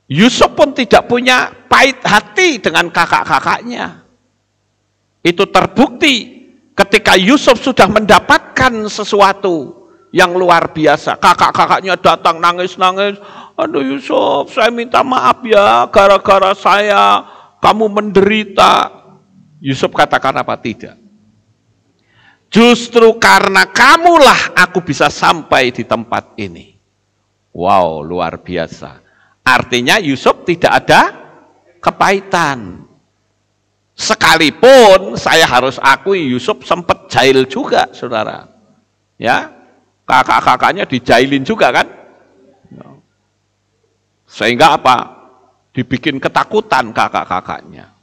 Yusuf pun tidak punya pahit hati dengan kakak-kakaknya. Itu terbukti ketika Yusuf sudah mendapatkan sesuatu yang luar biasa. Kakak-kakaknya datang nangis-nangis. Aduh Yusuf, saya minta maaf ya, gara-gara saya kamu menderita. Yusuf katakan apa? Tidak. Justru karena kamulah aku bisa sampai di tempat ini. Wow, luar biasa. Artinya Yusuf tidak ada kepahitan. Sekalipun saya harus akui Yusuf sempat jahil juga, saudara. Ya, kakak-kakaknya dijailin juga kan? Sehingga apa? Dibikin ketakutan kakak-kakaknya.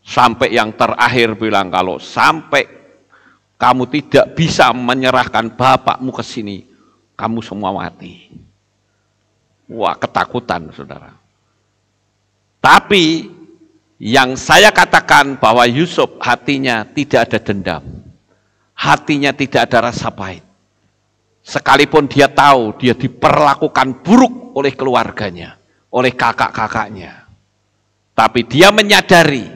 Sampai yang terakhir bilang, kalau sampai kamu tidak bisa menyerahkan bapakmu ke sini, kamu semua mati. Wah, ketakutan, saudara. Tapi yang saya katakan bahwa Yusuf hatinya tidak ada dendam. Hatinya tidak ada rasa pahit. Sekalipun dia tahu dia diperlakukan buruk oleh keluarganya, oleh kakak-kakaknya. Tapi dia menyadari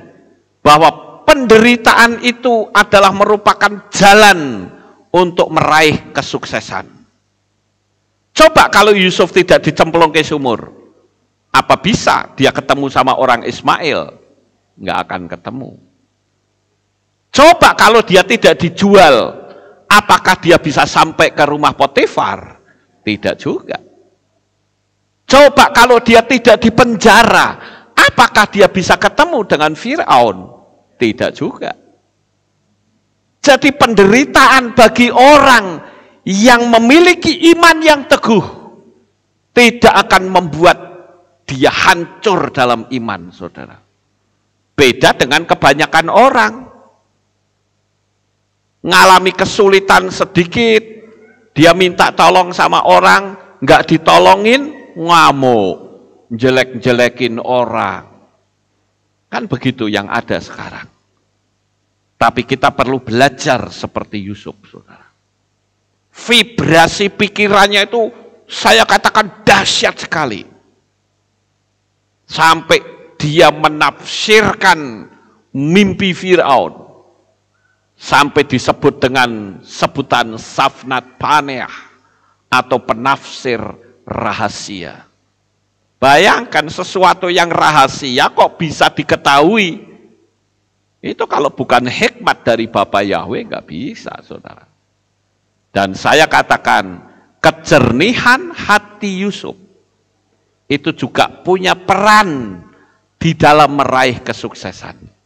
bahwa penderitaan itu adalah merupakan jalan untuk meraih kesuksesan. Coba kalau Yusuf tidak dicemplung ke sumur, apa bisa dia ketemu sama orang Ismail nggak akan ketemu. Coba kalau dia tidak dijual, apakah dia bisa sampai ke rumah Potifar? Tidak juga. Coba kalau dia tidak dipenjara, apakah dia bisa ketemu dengan Firaun? Tidak juga. Jadi penderitaan bagi orang yang memiliki iman yang teguh tidak akan membuat dia hancur dalam iman, saudara. Beda dengan kebanyakan orang. Ngalami kesulitan sedikit, dia minta tolong sama orang, nggak ditolongin, ngamuk, jelek-jelekin orang. Kan begitu yang ada sekarang. Tapi kita perlu belajar seperti Yusuf, saudara. Vibrasi pikirannya itu saya katakan dahsyat sekali. Sampai dia menafsirkan mimpi Firaun. Sampai disebut dengan sebutan Safnat Paneah atau penafsir rahasia. Bayangkan sesuatu yang rahasia kok bisa diketahui. Itu kalau bukan hikmat dari Bapa Yahweh nggak bisa, saudara. Dan saya katakan kejernihan hati Yusuf itu juga punya peran di dalam meraih kesuksesan.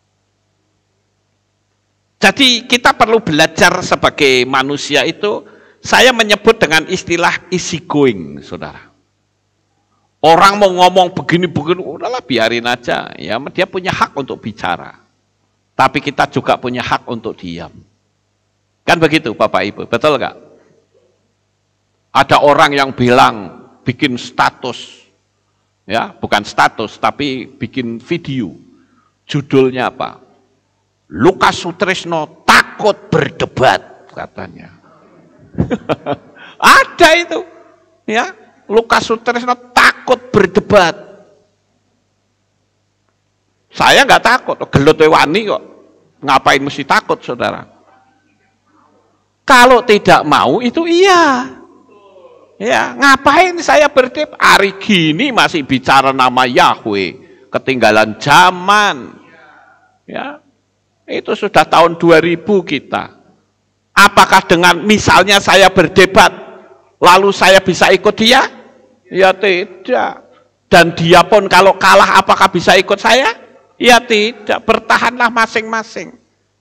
Jadi kita perlu belajar sebagai manusia itu, saya menyebut dengan istilah easy going, saudara. Orang mau ngomong begini-begini, udahlah biarin aja. Ya, dia punya hak untuk bicara. Tapi kita juga punya hak untuk diam. Kan begitu Bapak Ibu, betul nggak? Ada orang yang bilang bikin status, ya bukan status tapi bikin video. Judulnya apa? Lukas Sutrisno takut berdebat katanya. Ada itu, ya Lukas Sutrisno takut berdebat. Saya nggak takut, gelut wani kok. Ngapain mesti takut, saudara? Kalau tidak mau itu iya. Ya, ngapain saya berdebat? Hari gini masih bicara nama Yahweh, ketinggalan zaman. Ya, itu sudah tahun 2000 kita. Apakah dengan misalnya saya berdebat, lalu saya bisa ikut dia? Ya tidak. Dan dia pun kalau kalah apakah bisa ikut saya? Ya tidak, bertahanlah masing-masing.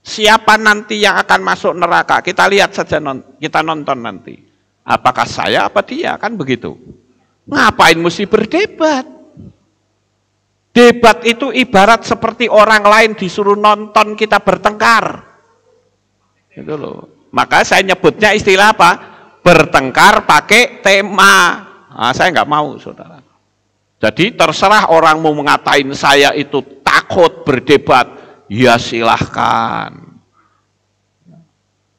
Siapa nanti yang akan masuk neraka? Kita lihat saja, kita nonton nanti. Apakah saya apa dia? Kan begitu. Ngapain mesti berdebat? Debat itu ibarat seperti orang lain disuruh nonton kita bertengkar. Itu loh. Maka saya nyebutnya istilah apa? Bertengkar pakai tema. Nah, saya nggak mau, saudara. Jadi terserah orang mau mengatain saya itu takut berdebat, ya silahkan.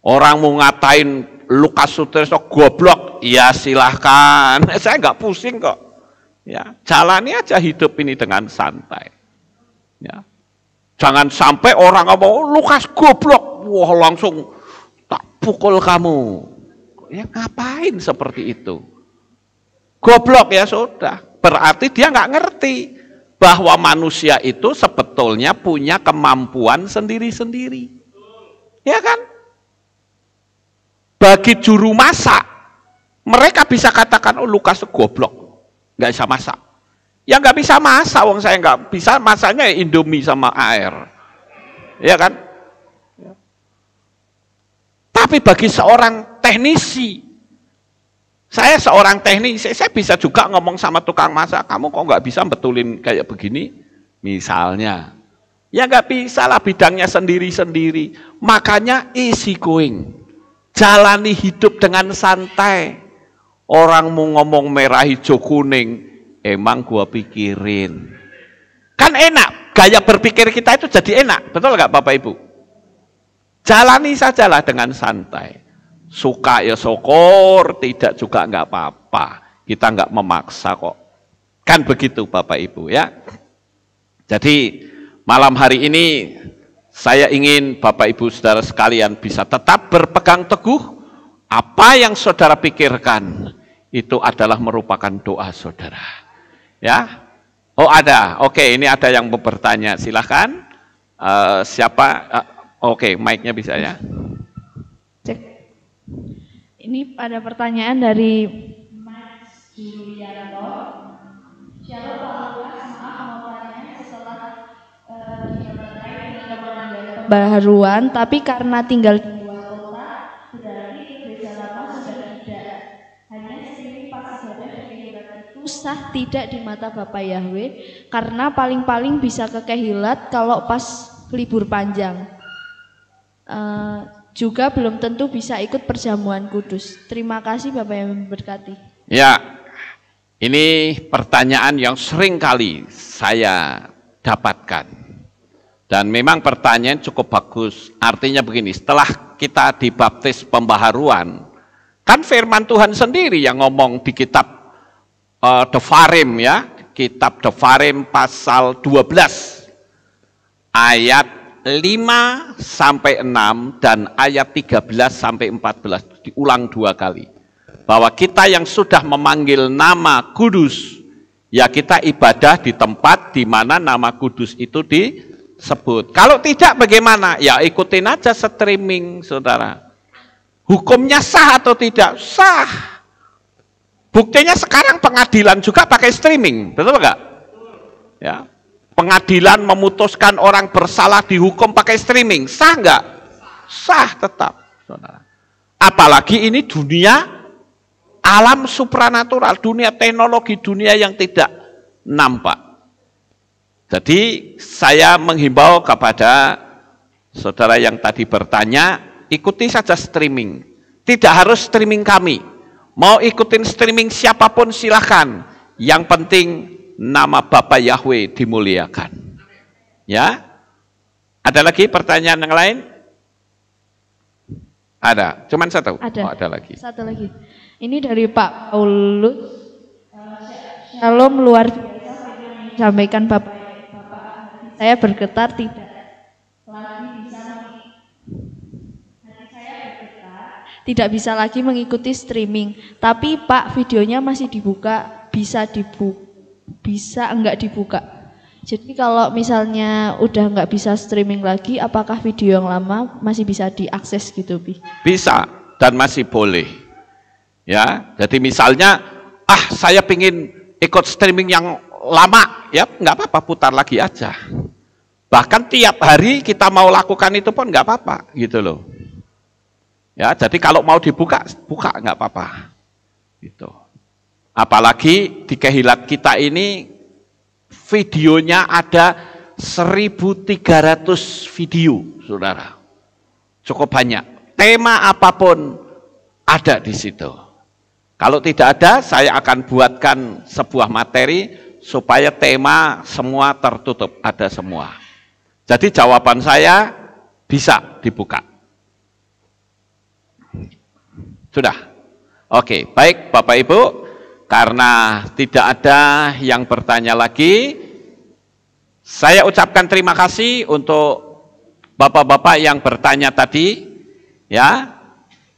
Orang mau ngatain Lukas Sutrisno goblok, ya silahkan. Saya nggak pusing kok. Ya, jalani aja hidup ini dengan santai. Ya. Jangan sampai orang ngomong, oh, Lukas goblok, wah langsung tak pukul kamu. Ya ngapain seperti itu? Goblok ya sudah. Berarti dia nggak ngerti bahwa manusia itu sebetulnya punya kemampuan sendiri-sendiri. Ya kan? Bagi juru masak, mereka bisa katakan, oh Lukas itu goblok, nggak bisa masak. Ya nggak bisa masak, wong saya nggak bisa masaknya Indomie sama air. Ya kan? Ya. Tapi bagi seorang teknisi, saya seorang teknisi, saya bisa juga ngomong sama tukang masak, kamu kok nggak bisa betulin kayak begini? Misalnya. Ya nggak bisa lah, bidangnya sendiri-sendiri. Makanya easy going. Jalani hidup dengan santai. Orang mau ngomong merah hijau kuning, emang gua pikirin. Kan enak, gaya berpikir kita itu jadi enak, betul nggak Bapak Ibu? Jalani sajalah dengan santai. Suka ya syukur, tidak juga nggak apa-apa. Kita nggak memaksa kok. Kan begitu Bapak Ibu ya. Jadi malam hari ini saya ingin Bapak Ibu saudara sekalian bisa tetap berpegang teguh. Apa yang saudara pikirkan itu adalah merupakan doa saudara. Ya. Oh ada, oke ini ada yang mau bertanya, silahkan. Siapa? Oke, mic-nya bisa ya. Cek. Ini ada pertanyaan dari Mas Julianto. Shalom Pak Lukas, maaf mau tanya setelah pembaharuan, tapi karena tinggal di luar kota, berarti gereja lama sudah tidak. Hanya streaming pas ibadah kehilat itu sah tidak di mata Bapak Yahweh, karena paling-paling bisa kekehilat kalau pas libur panjang. Juga belum tentu bisa ikut perjamuan kudus. Terima kasih Bapak yang memberkati. Ya, ini pertanyaan yang sering kali saya dapatkan. Dan memang pertanyaan cukup bagus. Artinya begini, setelah kita dibaptis pembaharuan, kan firman Tuhan sendiri yang ngomong di kitab Devarim ya, kitab Devarim pasal 12 ayat 5 sampai 6 dan ayat 13 sampai 14 diulang 2 kali. Bahwa kita yang sudah memanggil nama kudus, ya kita ibadah di tempat di mana nama kudus itu disebut. Kalau tidak bagaimana? Ya ikutin aja streaming, saudara. Hukumnya sah atau tidak? Sah. Buktinya sekarang pengadilan juga pakai streaming, betul nggak? Ya. Pengadilan memutuskan orang bersalah dihukum pakai streaming, sah nggak? Sah tetap, saudara. Apalagi ini dunia alam supranatural, dunia teknologi, dunia yang tidak nampak. Jadi saya menghimbau kepada saudara yang tadi bertanya, ikuti saja streaming. Tidak harus streaming kami. Mau ikutin streaming siapapun silahkan. Yang penting nama Bapak Yahweh dimuliakan. Ya. Ada lagi pertanyaan yang lain? Ada. Cuman satu. Ada. Oh, ada lagi. Satu lagi. Ini dari Pak Paulus. Shalom luar biasa sampaikan Bapak. Saya bergetar tidak bisa lagi mengikuti streaming. Tapi Pak, videonya masih dibuka, bisa enggak dibuka. Jadi kalau misalnya udah enggak bisa streaming lagi, apakah video yang lama masih bisa diakses gitu, Bi? Bisa dan masih boleh. Ya, jadi misalnya, saya pingin ikut streaming yang lama, ya enggak apa-apa, putar lagi aja. Bahkan tiap hari kita mau lakukan itu pun enggak apa-apa, gitu loh. Ya, jadi kalau mau dibuka, buka enggak apa-apa. Gitu. Apalagi di kehilat kita ini videonya ada 1.300 video, saudara. Cukup banyak. Tema apapun ada di situ. Kalau tidak ada, saya akan buatkan sebuah materi supaya tema semua tertutup, ada semua. Jadi jawaban saya bisa dibuka. Sudah? Oke, baik Bapak Ibu. Karena tidak ada yang bertanya lagi, saya ucapkan terima kasih untuk Bapak-bapak yang bertanya tadi. Ya,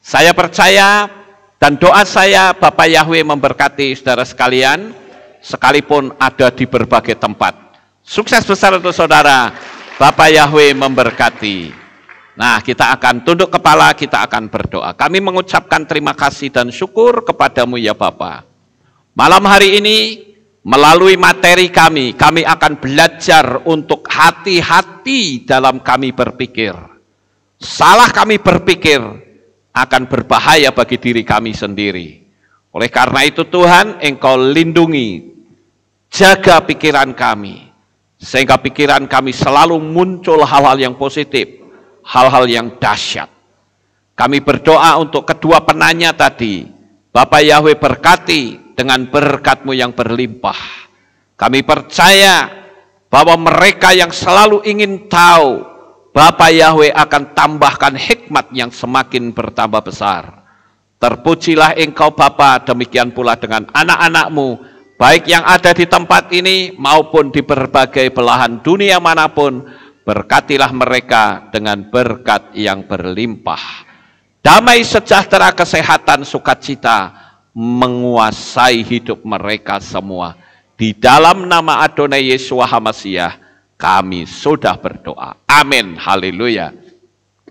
saya percaya dan doa saya Bapak Yahweh memberkati saudara sekalian, sekalipun ada di berbagai tempat. Sukses besar untuk saudara. Bapak Yahweh memberkati. Nah, kita akan tunduk kepala, kita akan berdoa. Kami mengucapkan terima kasih dan syukur kepadamu ya Bapa. Malam hari ini, melalui materi kami akan belajar untuk hati-hati dalam kami berpikir. Salah kami berpikir akan berbahaya bagi diri kami sendiri. Oleh karena itu Tuhan, Engkau lindungi, jaga pikiran kami, sehingga pikiran kami selalu muncul hal-hal yang positif, hal-hal yang dahsyat. Kami berdoa untuk kedua penanya tadi, Bapak Yahweh berkati dengan berkat-Mu yang berlimpah. Kami percaya bahwa mereka yang selalu ingin tahu, Bapak Yahweh akan tambahkan hikmat yang semakin bertambah besar. Terpujilah Engkau Bapa, demikian pula dengan anak-anak-Mu, baik yang ada di tempat ini maupun di berbagai belahan dunia manapun. Berkatilah mereka dengan berkat yang berlimpah. Damai sejahtera, kesehatan, sukacita menguasai hidup mereka semua. Di dalam nama Adonai Yeshua HaMashiach Kami sudah berdoa. Amin. Haleluya.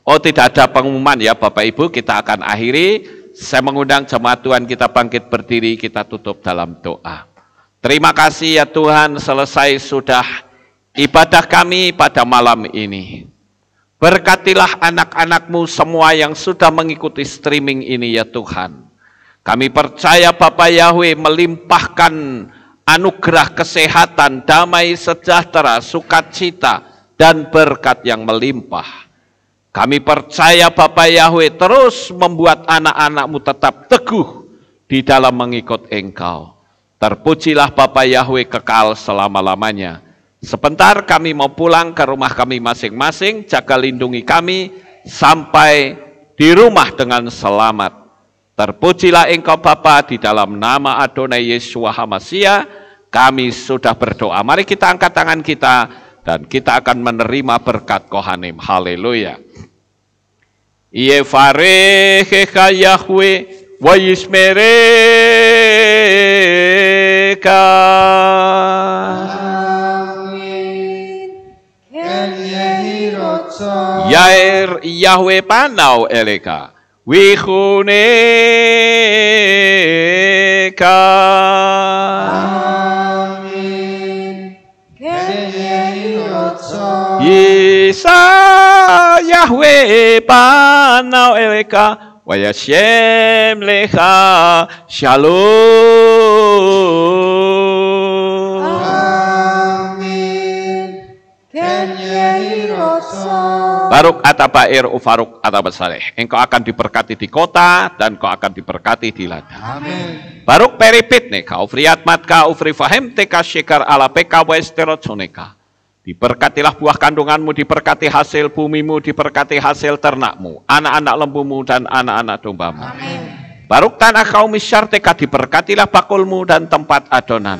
Oh, tidak ada pengumuman ya Bapak Ibu, kita akan akhiri. Saya mengundang jemaat Tuhan kita bangkit berdiri, kita tutup dalam doa. Terima kasih ya Tuhan, selesai sudah ibadah kami pada malam ini. Berkatilah anak-anak-Mu semua yang sudah mengikuti streaming ini ya Tuhan. Kami percaya Bapa Yahweh melimpahkan anugerah kesehatan, damai sejahtera, sukacita, dan berkat yang melimpah. Kami percaya Bapa Yahweh terus membuat anak-anak-Mu tetap teguh di dalam mengikut Engkau. Terpujilah Bapa Yahweh kekal selama-lamanya. Sebentar kami mau pulang ke rumah kami masing-masing, jaga lindungi kami sampai di rumah dengan selamat. Terpujilah Engkau Bapa, di dalam nama Adonai Yeshua HaMashiach, kami sudah berdoa. Mari kita angkat tangan kita, dan kita akan menerima berkat Kohanim. Haleluya. Yevarechecha Yahweh, wa yishmereka. Yair Yahweh panau eleka. Wihuneka. Amin. Yisa Yahweh panau eleka. Wayashem lecha. Shalom. Amin. Baruk atabair ufaruk atabasaleh. Engkau akan diberkati di kota dan kau akan diberkati di ladang. Amin. Baruk peripit neka ufriat matka ufri fahem teka syekar ala peka westerotsuneka. Diberkatilah buah kandunganmu, diberkati hasil bumimu, diberkati hasil ternakmu, anak-anak lembumu dan anak-anak dombamu. Amin. Baruk tanah kaum misyarteka, diberkatilah bakulmu dan tempat adonan.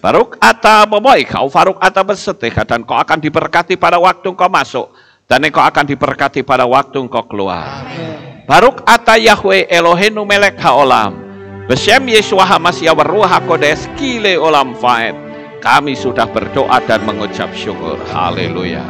Baruk ata boboy kau faruk ata berseteka, dan kau akan diberkati pada waktu kau masuk, dan engkau akan diberkati pada waktu engkau keluar. Amin. Baruk ata Yahweh Elohenu melek haolam, besem Yeshua HaMashiach waruh hakodes kile olam faed. Kami sudah berdoa dan mengucap syukur. Haleluya.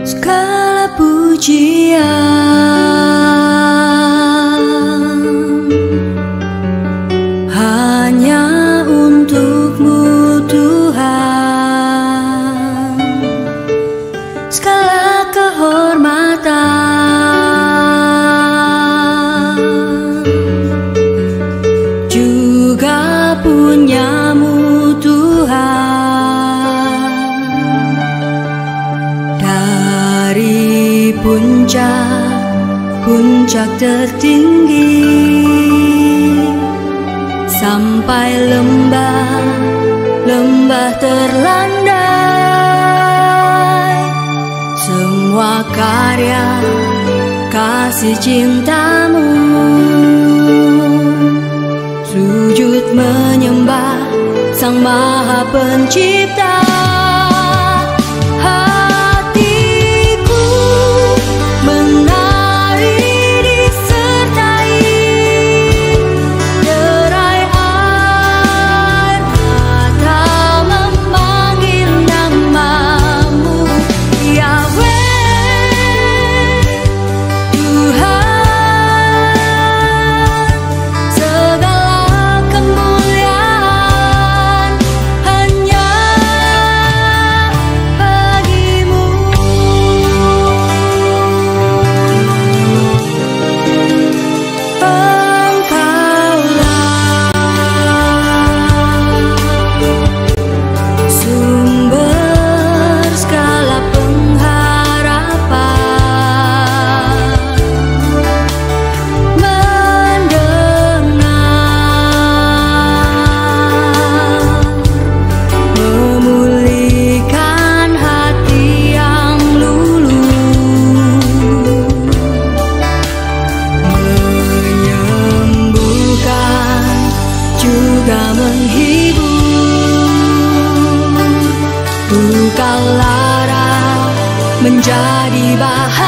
Segala pujian puncak tertinggi, sampai lembah terlandai. Semua karya kasih cintamu, sujud menyembah Sang Maha Pencipta. Hatiku menari disertai derai air mata memanggil namamu, Yahweh, Tuhan. Segala kemuliaan hanya bagimu. Engkaulah sumber segala pengharapan, mendengar, memulihkan hati yang luluh, menyembuhkan juga menghibur. Engkau lara menjadi bahagia.